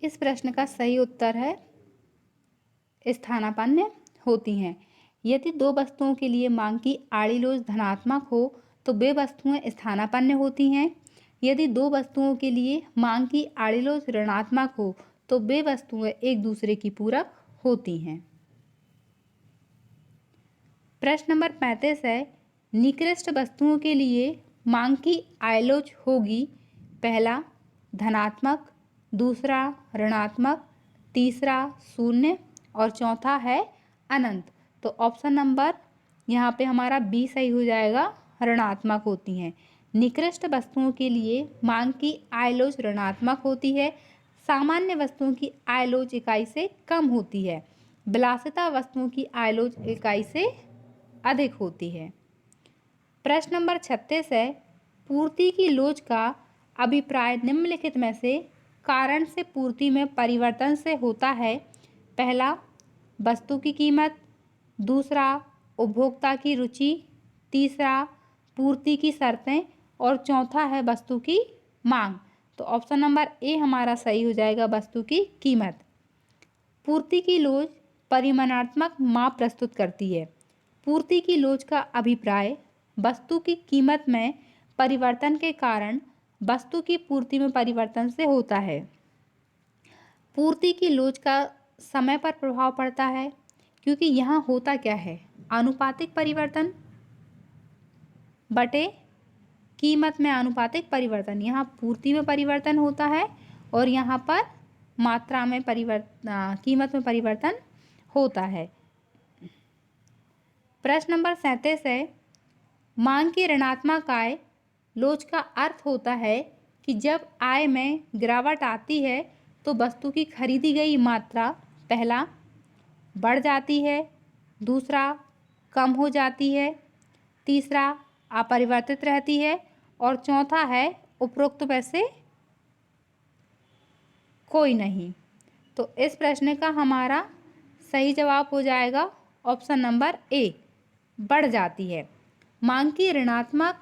इस प्रश्न का सही उत्तर है स्थानापन्न होती हैं। यदि दो वस्तुओं के लिए मांग की आड़ी लोच धनात्मक हो तो वे वस्तुएं स्थानापन्न होती हैं। यदि दो वस्तुओं के लिए मांग की आड़ी लोच ऋणात्मक हो तो वे वस्तुएं एक दूसरे की पूरक होती हैं। प्रश्न नंबर 35 है, निकृष्ट वस्तुओं के लिए मांग की आयलोच होगी, पहला धनात्मक, दूसरा ऋणात्मक, तीसरा शून्य और चौथा है अनंत। तो ऑप्शन नंबर यहाँ पे हमारा बी सही हो जाएगा, ऋणात्मक होती हैं। निकृष्ट वस्तुओं के लिए मांग की आयलोच ऋणात्मक होती है। सामान्य वस्तुओं की आयलोच इकाई से कम होती है। विलासिता वस्तुओं की आयलोच इकाई से अधिक होती है। प्रश्न नंबर 36 है, पूर्ति की लोच का अभिप्राय निम्नलिखित में से कारण से पूर्ति में परिवर्तन से होता है, पहला वस्तु की कीमत, दूसरा उपभोक्ता की रुचि, तीसरा पूर्ति की शर्तें और चौथा है वस्तु की मांग। तो ऑप्शन नंबर ए हमारा सही हो जाएगा, वस्तु की कीमत। पूर्ति की लोच परिमाणात्मक माप प्रस्तुत करती है। पूर्ति की लोच का अभिप्राय वस्तु की कीमत में परिवर्तन के कारण वस्तु की पूर्ति में परिवर्तन से होता है। पूर्ति की लोच का समय पर प्रभाव पड़ता है, क्योंकि यहाँ होता क्या है, आनुपातिक परिवर्तन बटे कीमत में आनुपातिक परिवर्तन। यहाँ पूर्ति में परिवर्तन होता है और यहाँ पर मात्रा में कीमत में परिवर्तन होता है। प्रश्न नंबर 37 है, मांग की ऋणात्मक आय लोच का अर्थ होता है कि जब आय में गिरावट आती है तो वस्तु की खरीदी गई मात्रा, पहला बढ़ जाती है, दूसरा कम हो जाती है, तीसरा अपरिवर्तित रहती है और चौथा है उपरोक्त में से कोई नहीं। तो इस प्रश्न का हमारा सही जवाब हो जाएगा ऑप्शन नंबर ए, बढ़ जाती है। मांग की ऋणात्मक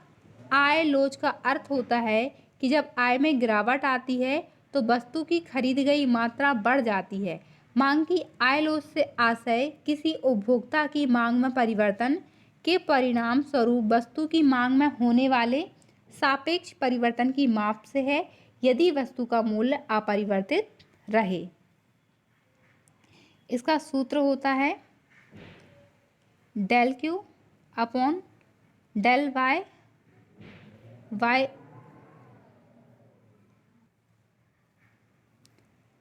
आय लोच का अर्थ होता है कि जब आय में गिरावट आती है तो वस्तु की खरीदी गई मात्रा बढ़ जाती है। मांग की आय लोच से आशय किसी उपभोक्ता की मांग में परिवर्तन के परिणाम स्वरूप वस्तु की मांग में होने वाले सापेक्ष परिवर्तन की माप से है, यदि वस्तु का मूल्य अपरिवर्तित रहे। इसका सूत्र होता है del Q upon del Y, Y.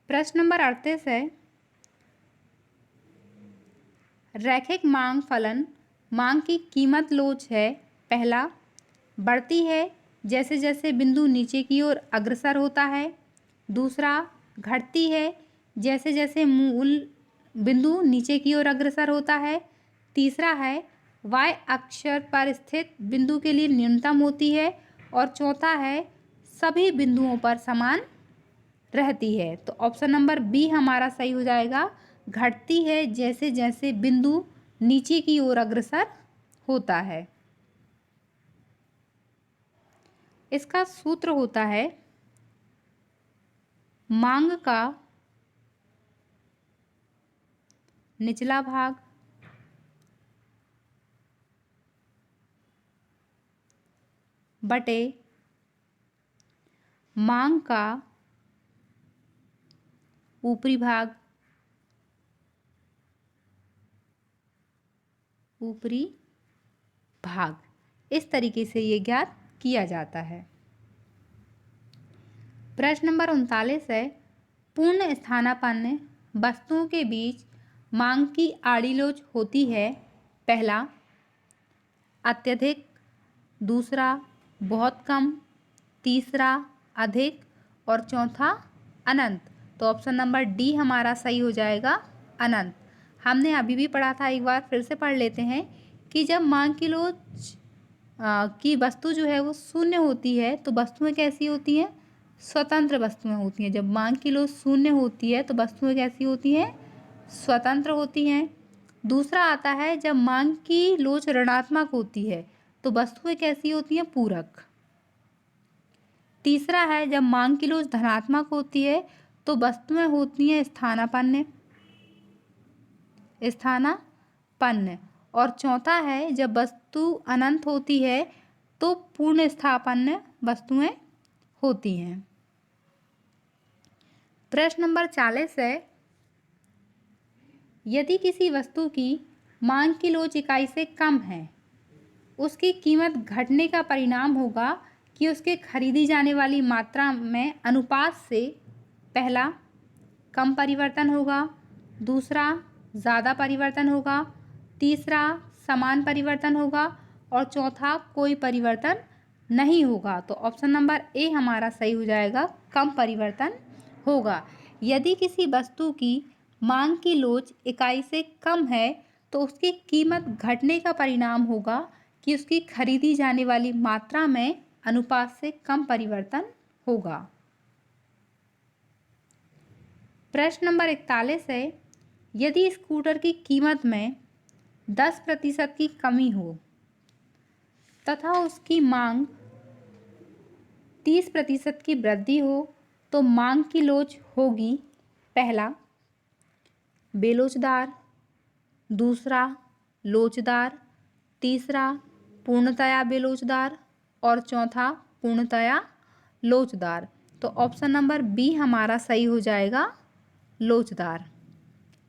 प्रश्न नंबर 38 है, रैखिक मांग फलन मांग की कीमत लोच है, पहला बढ़ती है जैसे जैसे बिंदु नीचे की ओर अग्रसर होता है, दूसरा घटती है जैसे जैसे मूल बिंदु नीचे की ओर अग्रसर होता है, तीसरा है y अक्षर पर स्थित बिंदु के लिए न्यूनतम होती है और चौथा है सभी बिंदुओं पर समान रहती है। तो ऑप्शन नंबर बी हमारा सही हो जाएगा, घटती है जैसे जैसे बिंदु नीचे की ओर अग्रसर होता है। इसका सूत्र होता है मांग का निचला भाग बटे मांग का ऊपरी भाग, ऊपरी भाग। इस तरीके से ये ज्ञात किया जाता है। प्रश्न नंबर 39 है, पूर्ण स्थानापन्न वस्तुओं के बीच मांग की आड़ी लोच होती है, पहला अत्यधिक, दूसरा बहुत कम तीसरा अधिक और चौथा अनंत। तो ऑप्शन नंबर डी हमारा सही हो जाएगा, अनंत। हमने अभी भी पढ़ा था, एक बार फिर से पढ़ लेते हैं कि जब मांग की लोच की वस्तु जो है वो शून्य होती है तो वस्तुएं कैसी होती हैं, स्वतंत्र वस्तुएं होती हैं। जब मांग की लोच शून्य होती है तो वस्तुएं कैसी होती हैं, स्वतंत्र होती हैं। दूसरा आता है जब मांग की लोच ऋणात्मक होती है तो वस्तुएं कैसी होती हैं, पूरक। तीसरा है जब मांग की लोच धनात्मक होती है तो वस्तुएं होती हैं स्थानापन्न। और चौथा है जब वस्तु अनंत होती है तो पूर्ण स्थानापन्न वस्तुएं होती हैं। प्रश्न नंबर 40 है, यदि किसी वस्तु की मांग की लोच इकाई से कम है, उसकी कीमत घटने का परिणाम होगा कि उसके खरीदी जाने वाली मात्रा में अनुपात से पहला कम परिवर्तन होगा, दूसरा ज़्यादा परिवर्तन होगा, तीसरा समान परिवर्तन होगा और चौथा कोई परिवर्तन नहीं होगा। तो ऑप्शन नंबर ए हमारा सही हो जाएगा, कम परिवर्तन होगा। यदि किसी वस्तु की मांग की लोच इकाई से कम है तो उसकी कीमत घटने का परिणाम होगा कि उसकी खरीदी जाने वाली मात्रा में अनुपात से कम परिवर्तन होगा। प्रश्न नंबर 41 है, यदि स्कूटर की कीमत में 10% की कमी हो तथा उसकी मांग 30% की वृद्धि हो तो मांग की लोच होगी, पहला बेलोचदार, दूसरा लोचदार, तीसरा पूर्णतया बेलोचदार और चौथा पूर्णतया लोचदार। तो ऑप्शन नंबर बी हमारा सही हो जाएगा, लोचदार।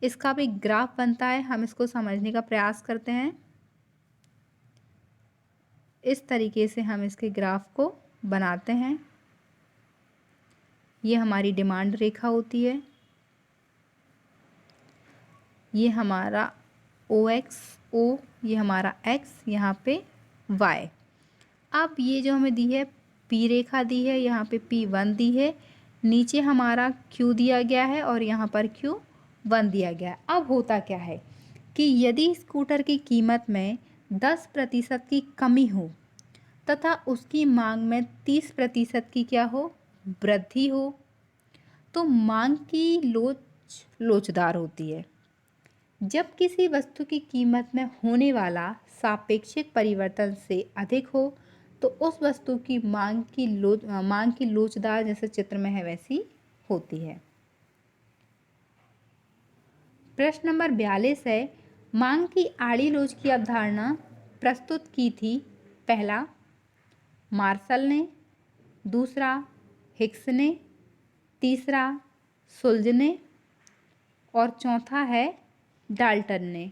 इसका भी ग्राफ बनता है, हम इसको समझने का प्रयास करते हैं। इस तरीके से हम इसके ग्राफ को बनाते हैं। ये हमारी डिमांड रेखा होती है, ये हमारा OX O, ये हमारा X, यहाँ पे Y। अब ये जो हमें दी है P रेखा दी है, यहाँ पे P1 दी है, नीचे हमारा Q दिया गया है और यहाँ पर Q1 दिया गया है। अब होता क्या है कि यदि स्कूटर की कीमत में 10% की कमी हो तथा उसकी मांग में 30% की क्या हो, वृद्धि हो, तो मांग की लोच लोचदार होती है। जब किसी वस्तु की कीमत में होने वाला सापेक्षिक परिवर्तन से अधिक हो तो उस वस्तु की मांग की लोचदार, जैसे चित्र में है वैसी होती है। प्रश्न नंबर 42 है, मांग की आड़ी लोच की अवधारणा प्रस्तुत की थी, पहला मार्शल ने, दूसरा हिक्स ने, तीसरा सुल्ज ने और चौथा है डाल्टन ने।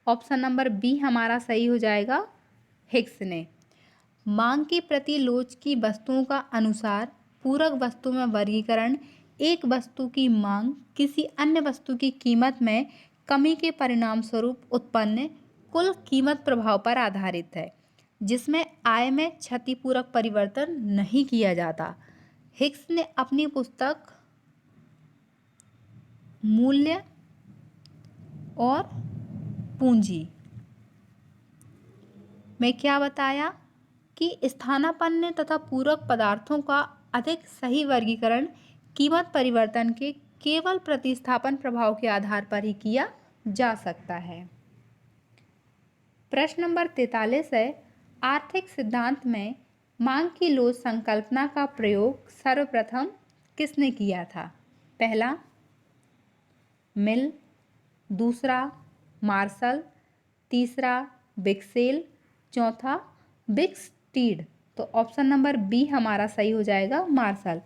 ऑप्शन नंबर बी हमारा सही हो जाएगा, हिक्स ने। मांग की प्रति लोच की वस्तुओं का अनुसार पूरक वस्तु में वर्गीकरण एक वस्तु की मांग किसी अन्य वस्तु की कीमत में कमी के परिणाम स्वरूप उत्पन्न कुल कीमत प्रभाव पर आधारित है, जिसमें आय में क्षतिपूरक परिवर्तन नहीं किया जाता। हिक्स ने अपनी पुस्तक मूल्य और पूंजी में क्या बताया कि स्थानापन्न तथा पूरक पदार्थों का अधिक सही वर्गीकरण कीमत परिवर्तन के केवल प्रतिस्थापन प्रभाव के आधार पर ही किया जा सकता है। प्रश्न नंबर 43 है, आर्थिक सिद्धांत में मांग की लोच संकल्पना का प्रयोग सर्वप्रथम किसने किया था, पहला मिल, दूसरा मार्शल, तीसरा बिक्सेल, चौथा बिक्सटीड। तो ऑप्शन नंबर बी हमारा सही हो जाएगा, मार्शल।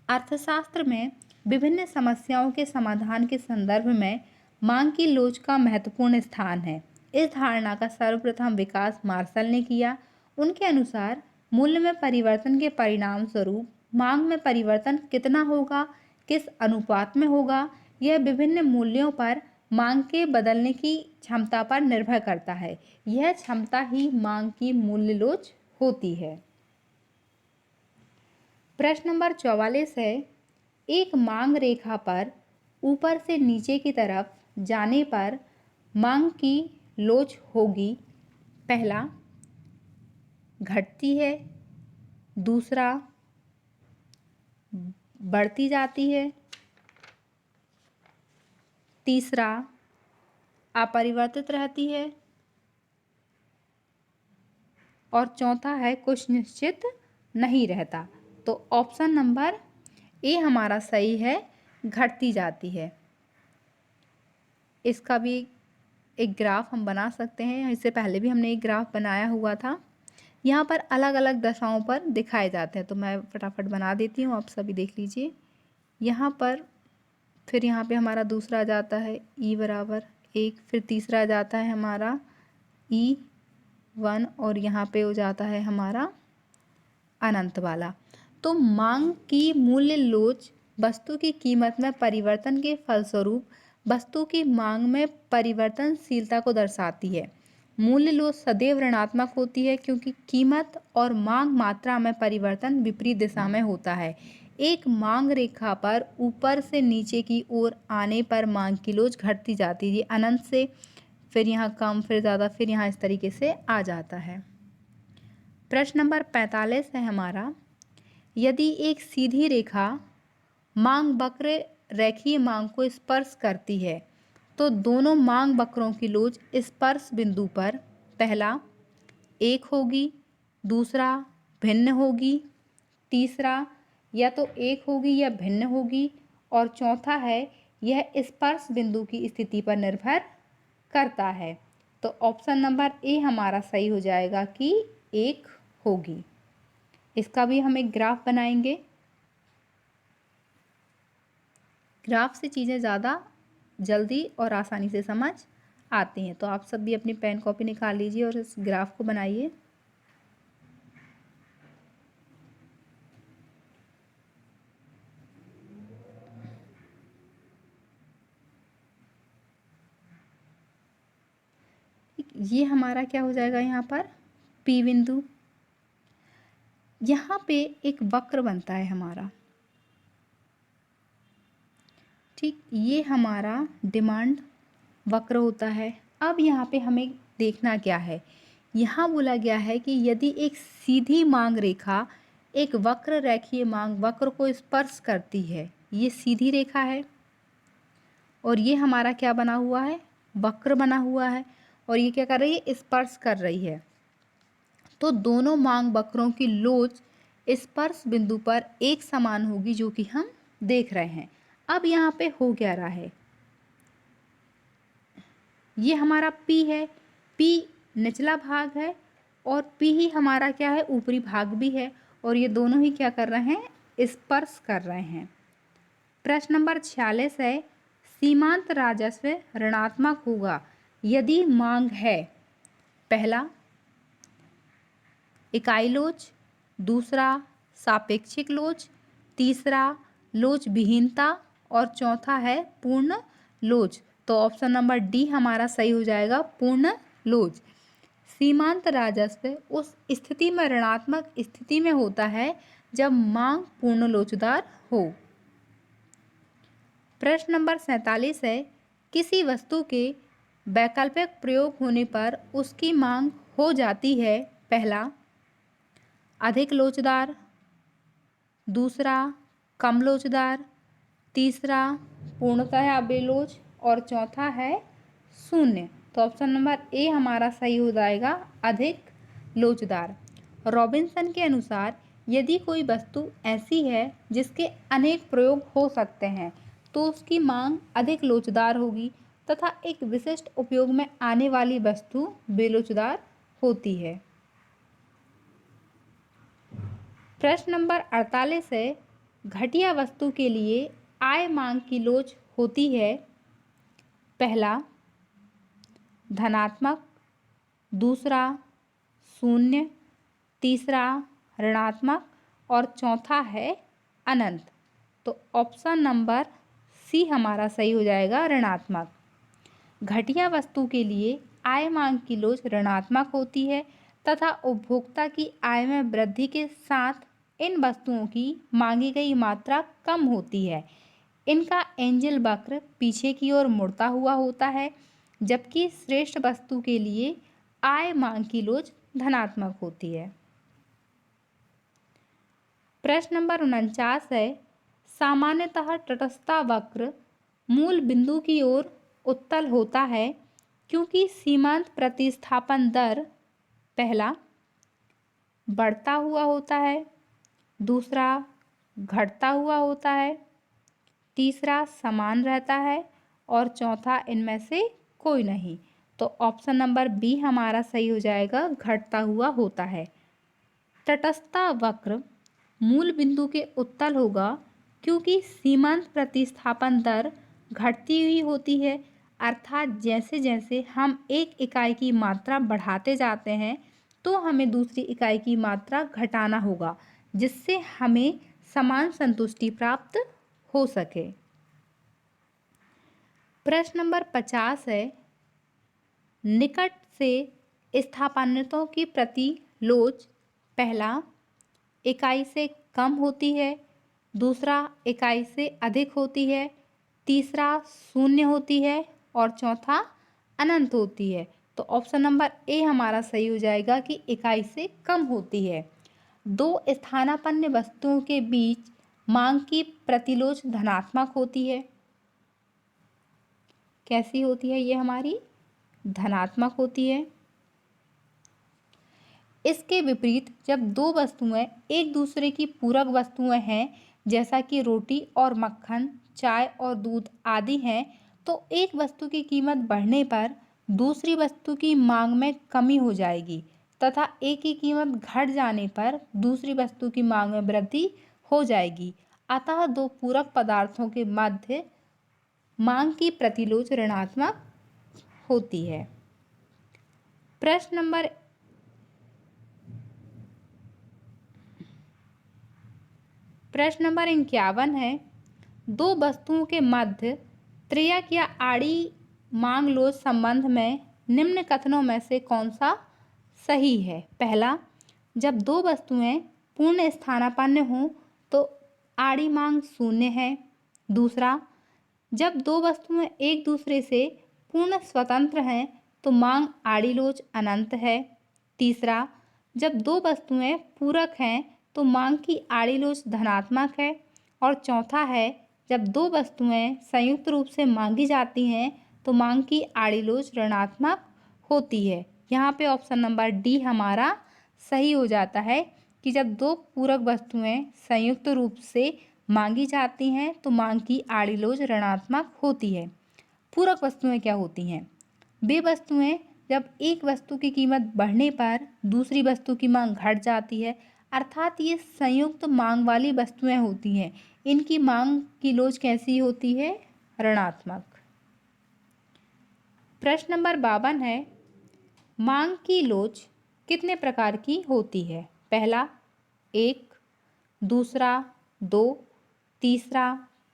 अर्थशास्त्र में विभिन्न समस्याओं के समाधान के संदर्भ में मांग की लोच का महत्वपूर्ण स्थान है। इस धारणा का सर्वप्रथम विकास मार्शल ने किया। उनके अनुसार मूल्य में परिवर्तन के परिणाम स्वरूप मांग में परिवर्तन कितना होगा, किस अनुपात में होगा, यह विभिन्न मूल्यों पर मांग के बदलने की क्षमता पर निर्भर करता है। यह क्षमता ही मांग की मूल्य लोच होती है। प्रश्न नंबर 44 है, एक मांग रेखा पर ऊपर से नीचे की तरफ जाने पर मांग की लोच होगी। पहला, घटती है, दूसरा, बढ़ती जाती है, तीसरा, अपरिवर्तित रहती है और चौथा है कुछ निश्चित नहीं रहता। तो ऑप्शन नंबर ए हमारा सही है, घटती जाती है। इसका भी एक ग्राफ हम बना सकते हैं। इससे पहले भी हमने एक ग्राफ बनाया हुआ था। यहाँ पर अलग अलग दशाओं पर दिखाए जाते हैं, तो मैं फटाफट बना देती हूँ, आप सभी देख लीजिए। यहाँ पर फिर यहाँ पे हमारा दूसरा जाता है ई बराबर 1, फिर तीसरा जाता है हमारा E1 और यहाँ पे हो जाता है हमारा अनंत वाला। तो मांग की मूल्य लोच वस्तु की कीमत में परिवर्तन के फलस्वरूप वस्तु की मांग में परिवर्तनशीलता को दर्शाती है। मूल्य लोच सदैव ऋणात्मक होती है क्योंकि कीमत और मांग मात्रा में परिवर्तन विपरीत दिशा में होता है। एक मांग रेखा पर ऊपर से नीचे की ओर आने पर मांग की लोच घटती जाती है। ये अनंत से फिर यहाँ कम, फिर ज़्यादा, फिर यहाँ इस तरीके से आ जाता है। प्रश्न नंबर 45 है हमारा, यदि एक सीधी रेखा मांग वक्र रेखीय मांग को स्पर्श करती है तो दोनों मांग वक्रों की लोच स्पर्श बिंदु पर पहला एक होगी, दूसरा भिन्न होगी, तीसरा या तो एक होगी या भिन्न होगी और चौथा है यह स्पर्श बिंदु की स्थिति पर निर्भर करता है। तो ऑप्शन नंबर ए हमारा सही हो जाएगा कि एक होगी। इसका भी हम एक ग्राफ बनाएंगे। ग्राफ से चीज़ें ज़्यादा जल्दी और आसानी से समझ आती हैं। तो आप सब भी अपनी पेन कॉपी निकाल लीजिए और इस ग्राफ को बनाइए। ये हमारा क्या हो जाएगा, यहाँ पर P बिंदु। यहाँ पे एक वक्र बनता है हमारा, ठीक, ये हमारा डिमांड वक्र होता है। अब यहाँ पे हमें देखना क्या है, यहाँ बोला गया है कि यदि एक सीधी मांग रेखा एक वक्र रेखीय मांग वक्र को स्पर्श करती है, ये सीधी रेखा है और ये हमारा क्या बना हुआ है, वक्र बना हुआ है, और ये क्या कर रही है, स्पर्श कर रही है। तो दोनों मांग वक्रों की लोच स्पर्श बिंदु पर एक समान होगी, जो कि हम देख रहे हैं। अब यहाँ पे हो क्या रहा है, ये हमारा P है, P निचला भाग है और P ही हमारा क्या है, ऊपरी भाग भी है, और ये दोनों ही क्या कर रहे हैं, स्पर्श कर रहे हैं। प्रश्न नंबर 46 है, सीमांत राजस्व ऋणात्मक होगा यदि मांग है पहला इकाई लोच, दूसरा सापेक्षिक लोच, तीसरा लोच विहीनता और चौथा है पूर्ण लोच। तो ऑप्शन नंबर डी हमारा सही हो जाएगा, पूर्ण लोच। सीमांत राजस्व उस स्थिति में ऋणात्मक स्थिति में होता है जब मांग पूर्ण लोचदार हो। प्रश्न नंबर 47 है, किसी वस्तु के वैकल्पिक प्रयोग होने पर उसकी मांग हो जाती है पहला अधिक लोचदार, दूसरा कम लोचदार, तीसरा पूर्णतः बेलोच और चौथा है शून्य। तो ऑप्शन नंबर ए हमारा सही हो जाएगा, अधिक लोचदार। रॉबिन्सन के अनुसार यदि कोई वस्तु ऐसी है जिसके अनेक प्रयोग हो सकते हैं तो उसकी मांग अधिक लोचदार होगी तथा एक विशिष्ट उपयोग में आने वाली वस्तु बेलोचदार होती है। प्रश्न नंबर 48 है, घटिया वस्तु के लिए आय मांग की लोच होती है पहला धनात्मक, दूसरा शून्य, तीसरा ऋणात्मक और चौथा है अनंत। तो ऑप्शन नंबर सी हमारा सही हो जाएगा, ऋणात्मक। घटिया वस्तु के लिए आय मांग की लोच ऋणात्मक होती है तथा उपभोक्ता की आय में वृद्धि के साथ इन वस्तुओं की मांगी गई मात्रा कम होती है। इनका एंजल वक्र पीछे की ओर मुड़ता हुआ होता है, जबकि श्रेष्ठ वस्तु के लिए आय मांग की लोच धनात्मक होती है। प्रश्न नंबर 49 है, सामान्यतः तटस्थता वक्र मूल बिंदु की ओर उत्तल होता है क्योंकि सीमांत प्रतिस्थापन दर पहला बढ़ता हुआ होता है, दूसरा घटता हुआ होता है, तीसरा समान रहता है और चौथा इनमें से कोई नहीं। तो ऑप्शन नंबर बी हमारा सही हो जाएगा, घटता हुआ होता है। तटस्थता वक्र मूल बिंदु के उत्तल होगा क्योंकि सीमांत प्रतिस्थापन दर घटती हुई होती है, अर्थात जैसे जैसे हम एक इकाई की मात्रा बढ़ाते जाते हैं तो हमें दूसरी इकाई की मात्रा घटाना होगा, जिससे हमें समान संतुष्टि प्राप्त हो सके। प्रश्न नंबर 50 है, निकट से स्थानांतरितों की प्रतिलोच पहला इकाई से कम होती है, दूसरा इकाई से अधिक होती है, तीसरा शून्य होती है और चौथा अनंत होती है। तो ऑप्शन नंबर ए हमारा सही हो जाएगा कि इकाई से कम होती है। दो स्थानापन्न वस्तुओं के बीच मांग की प्रतिलोच धनात्मक होती है। कैसी होती है ये हमारी? धनात्मक होती है। इसके विपरीत जब दो वस्तुएं एक दूसरे की पूरक वस्तुएं हैं, जैसा कि रोटी और मक्खन, चाय और दूध आदि हैं, तो एक वस्तु की कीमत बढ़ने पर दूसरी वस्तु की मांग में कमी हो जाएगी तथा एक की कीमत घट जाने पर दूसरी वस्तु की मांग में वृद्धि हो जाएगी। अतः दो पूरक पदार्थों के मध्य मांग की प्रतिलोच ऋणात्मक होती है। प्रश्न नंबर 51 है, दो वस्तुओं के मध्य त्रियक या आड़ी मांग लोच संबंध में निम्न कथनों में से कौन सा सही है? पहला, जब दो वस्तुएं पूर्ण स्थानापन्न हों तो आड़ी मांग शून्य है। दूसरा, जब दो वस्तुएं एक दूसरे से पूर्ण स्वतंत्र हैं तो मांग आड़ी लोच अनंत है। तीसरा, जब दो वस्तुएं पूरक हैं तो मांग की आड़ी लोच धनात्मक है। और चौथा है, जब दो वस्तुएं संयुक्त रूप से मांगी जाती हैं तो मांग की आड़ी लोच ऋणात्मक होती है। यहाँ पे ऑप्शन नंबर डी हमारा सही हो जाता है कि जब दो पूरक वस्तुएं संयुक्त रूप से मांगी जाती हैं तो मांग की आड़ी लोच ऋणात्मक होती है। पूरक वस्तुएं क्या होती हैं? वे वस्तुएं जब एक वस्तु की कीमत बढ़ने पर दूसरी वस्तु की मांग घट जाती है, अर्थात ये संयुक्त मांग वाली वस्तुएं होती हैं। इनकी मांग की लोच कैसी होती है? ऋणात्मक। प्रश्न नंबर 52 है, मांग की लोच कितने प्रकार की होती है? पहला 1, दूसरा 2, तीसरा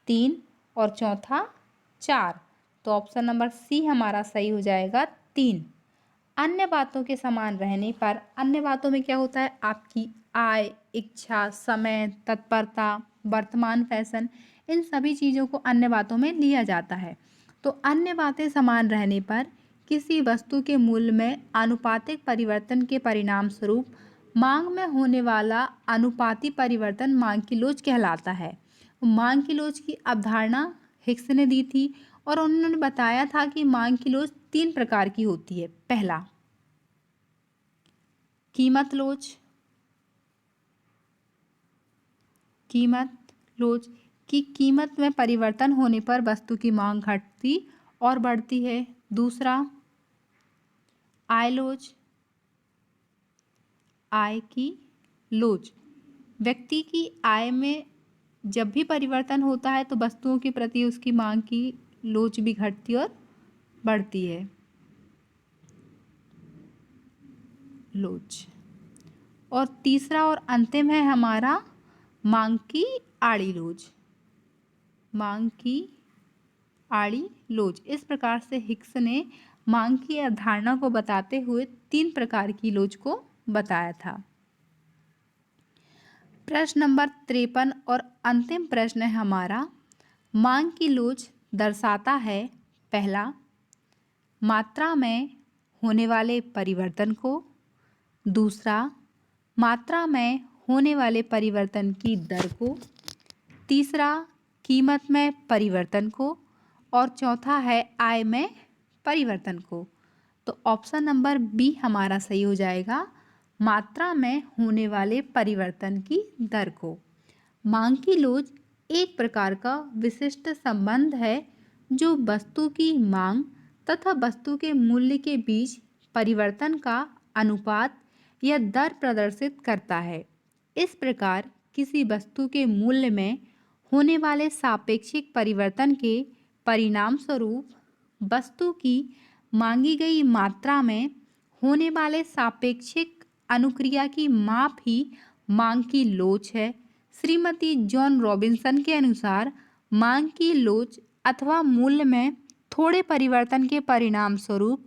3 और चौथा 4। तो ऑप्शन नंबर सी हमारा सही हो जाएगा, 3। अन्य बातों के समान रहने पर, अन्य बातों में क्या होता है? आपकी आय, इच्छा, समय, तत्परता, वर्तमान फैशन, इन सभी चीज़ों को अन्य बातों में लिया जाता है। तो अन्य बातें समान रहने पर किसी वस्तु के मूल्य में आनुपातिक परिवर्तन के परिणाम स्वरूप मांग में होने वाला अनुपाती परिवर्तन मांग की लोच कहलाता है। मांग की लोच की अवधारणा हिक्स ने दी थी और उन्होंने बताया था कि मांग की लोच 3 प्रकार की होती है। पहला, कीमत लोच। कीमत लोच की कीमत में परिवर्तन होने पर वस्तु की मांग घटती और बढ़ती है। दूसरा, आय लोच। आय की लोच, व्यक्ति की आय में जब भी परिवर्तन होता है तो वस्तुओं के प्रति उसकी मांग की लोच भी घटती और बढ़ती है। लोच। और तीसरा और अंतिम है हमारा मांग की आड़ी लोच। मांग की आड़ी लोच। इस प्रकार से हिक्स ने मांग की अवधारणा को बताते हुए 3 प्रकार की लोच को बताया था। प्रश्न नंबर 53 और अंतिम प्रश्न है हमारा, मांग की लोच दर्शाता है पहला, मात्रा में होने वाले परिवर्तन को, दूसरा, मात्रा में होने वाले परिवर्तन की दर को, तीसरा, कीमत में परिवर्तन को, और चौथा है आय में परिवर्तन को। तो ऑप्शन नंबर बी हमारा सही हो जाएगा, मात्रा में होने वाले परिवर्तन की दर को। मांग की लोच एक प्रकार का विशिष्ट संबंध है जो वस्तु की मांग तथा वस्तु के मूल्य के बीच परिवर्तन का अनुपात या दर प्रदर्शित करता है। इस प्रकार किसी वस्तु के मूल्य में होने वाले सापेक्षिक परिवर्तन के परिणाम स्वरूप वस्तु की मांगी गई मात्रा में होने वाले सापेक्षिक अनुक्रिया की माप ही मांग की लोच है। श्रीमती जॉन रॉबिन्सन के अनुसार मांग की लोच अथवा मूल्य में थोड़े परिवर्तन के परिणाम स्वरूप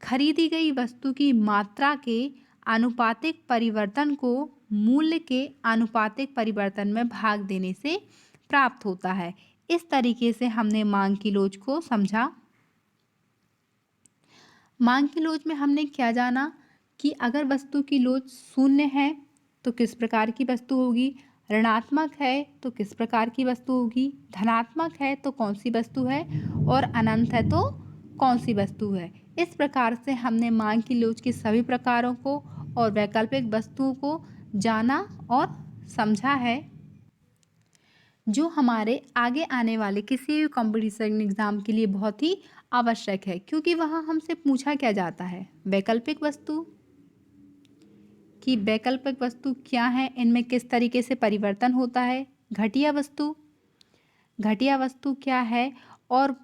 खरीदी गई वस्तु की मात्रा के आनुपातिक परिवर्तन को मूल्य के आनुपातिक परिवर्तन में भाग देने से प्राप्त होता है। इस तरीके से हमने मांग की लोच को समझा। मांग की लोच में हमने क्या जाना कि अगर वस्तु की लोच शून्य है तो किस प्रकार की वस्तु होगी, ऋणात्मक है तो किस प्रकार की वस्तु होगी, धनात्मक है तो कौन सी वस्तु है, और अनंत है तो कौन सी वस्तु है। इस प्रकार से हमने मांग की लोच के सभी प्रकारों को और वैकल्पिक वस्तुओं को जाना और समझा है, जो हमारे आगे आने वाले किसी भी कंपटीशन एग्जाम के लिए बहुत ही आवश्यक है, क्योंकि वहाँ हमसे पूछा क्या जाता है, वैकल्पिक वस्तु कि वैकल्पिक वस्तु क्या है, इनमें किस तरीके से परिवर्तन होता है, घटिया वस्तु क्या है, और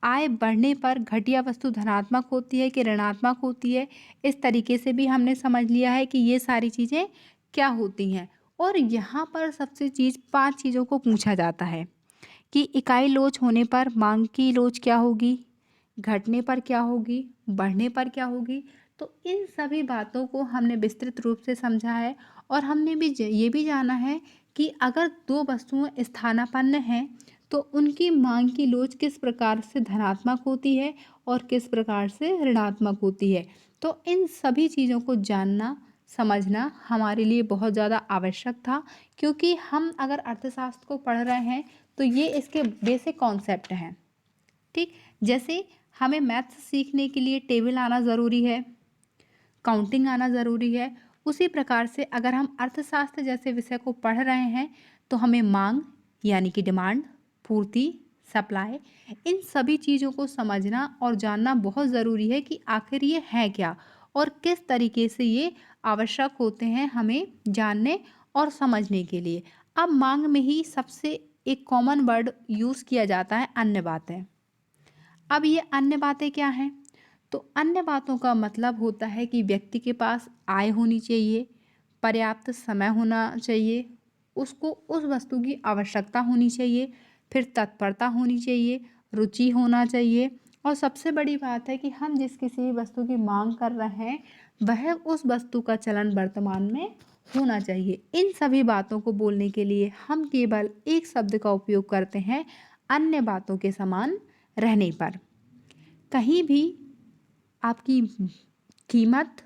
आय बढ़ने पर घटिया वस्तु धनात्मक होती है कि ऋणात्मक होती है। इस तरीके से भी हमने समझ लिया है कि ये सारी चीज़ें क्या होती हैं। और यहाँ पर सबसे 5 चीज़ों को पूछा जाता है कि इकाई लोच होने पर मांग की लोच क्या होगी, घटने पर क्या होगी, बढ़ने पर क्या होगी। तो इन सभी बातों को हमने विस्तृत रूप से समझा है। और हमने भी ये भी जाना है कि अगर 2 वस्तुएं स्थानापन्न हैं तो उनकी मांग की लोच किस प्रकार से धनात्मक होती है और किस प्रकार से ऋणात्मक होती है। तो इन सभी चीज़ों को जानना समझना हमारे लिए बहुत ज़्यादा आवश्यक था, क्योंकि हम अगर अर्थशास्त्र को पढ़ रहे हैं तो ये इसके बेसिक कॉन्सेप्ट हैं। ठीक, जैसे हमें मैथ्स सीखने के लिए टेबल आना ज़रूरी है, काउंटिंग आना ज़रूरी है, उसी प्रकार से अगर हम अर्थशास्त्र जैसे विषय को पढ़ रहे हैं तो हमें मांग यानी कि डिमांड, पूर्ति, सप्लाई, इन सभी चीज़ों को समझना और जानना बहुत ज़रूरी है कि आखिर ये है क्या और किस तरीके से ये आवश्यक होते हैं हमें जानने और समझने के लिए। अब मांग में ही सबसे एक कॉमन वर्ड यूज़ किया जाता है अन्य बातें। अब ये अन्य बातें क्या हैं? तो अन्य बातों का मतलब होता है कि व्यक्ति के पास आय होनी चाहिए, पर्याप्त समय होना चाहिए, उसको उस वस्तु की आवश्यकता होनी चाहिए, फिर तत्परता होनी चाहिए, रुचि होना चाहिए, और सबसे बड़ी बात है कि हम जिस किसी भी वस्तु की मांग कर रहे हैं वह उस वस्तु का चलन वर्तमान में होना चाहिए। इन सभी बातों को बोलने के लिए हम केवल एक शब्द का उपयोग करते हैं, अन्य बातों के समान रहने पर। कहीं भी आपकी कीमत,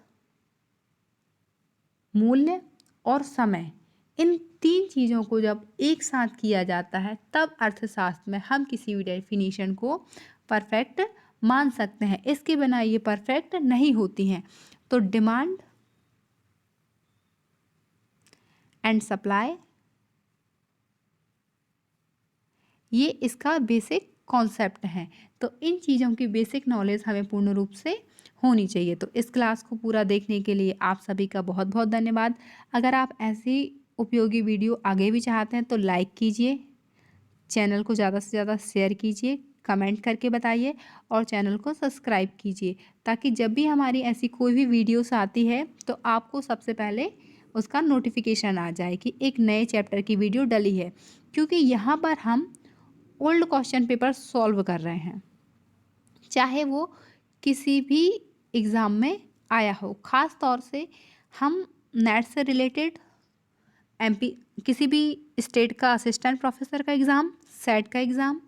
मूल्य और समय, इन 3 चीज़ों को जब एक साथ किया जाता है तब अर्थशास्त्र में हम किसी भी डेफिनेशन को परफेक्ट मान सकते हैं। इसके बिना ये परफेक्ट नहीं होती हैं। तो डिमांड एंड सप्लाई, ये इसका बेसिक कॉन्सेप्ट है। तो इन चीज़ों की बेसिक नॉलेज हमें पूर्ण रूप से होनी चाहिए। तो इस क्लास को पूरा देखने के लिए आप सभी का बहुत बहुत धन्यवाद। अगर आप ऐसी उपयोगी वीडियो आगे भी चाहते हैं तो लाइक कीजिए, चैनल को ज़्यादा से ज़्यादा शेयर कीजिए, कमेंट करके बताइए और चैनल को सब्सक्राइब कीजिए, ताकि जब भी हमारी ऐसी कोई भी वीडियोस आती है तो आपको सबसे पहले उसका नोटिफिकेशन आ जाए कि एक नए चैप्टर की वीडियो डली है। क्योंकि यहाँ पर हम ओल्ड क्वेश्चन पेपर सॉल्व कर रहे हैं, चाहे वो किसी भी एग्ज़ाम में आया हो। ख़ास तौर से हम नेट से रिलेटेड एमपी किसी भी स्टेट का असिस्टेंट प्रोफेसर का एग्ज़ाम, सेट का एग्ज़ाम,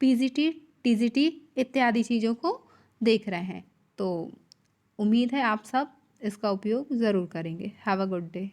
पीजीटी, टीजीटी इत्यादि चीज़ों को देख रहे हैं। तो उम्मीद है आप सब इसका उपयोग ज़रूर करेंगे। Have a good day.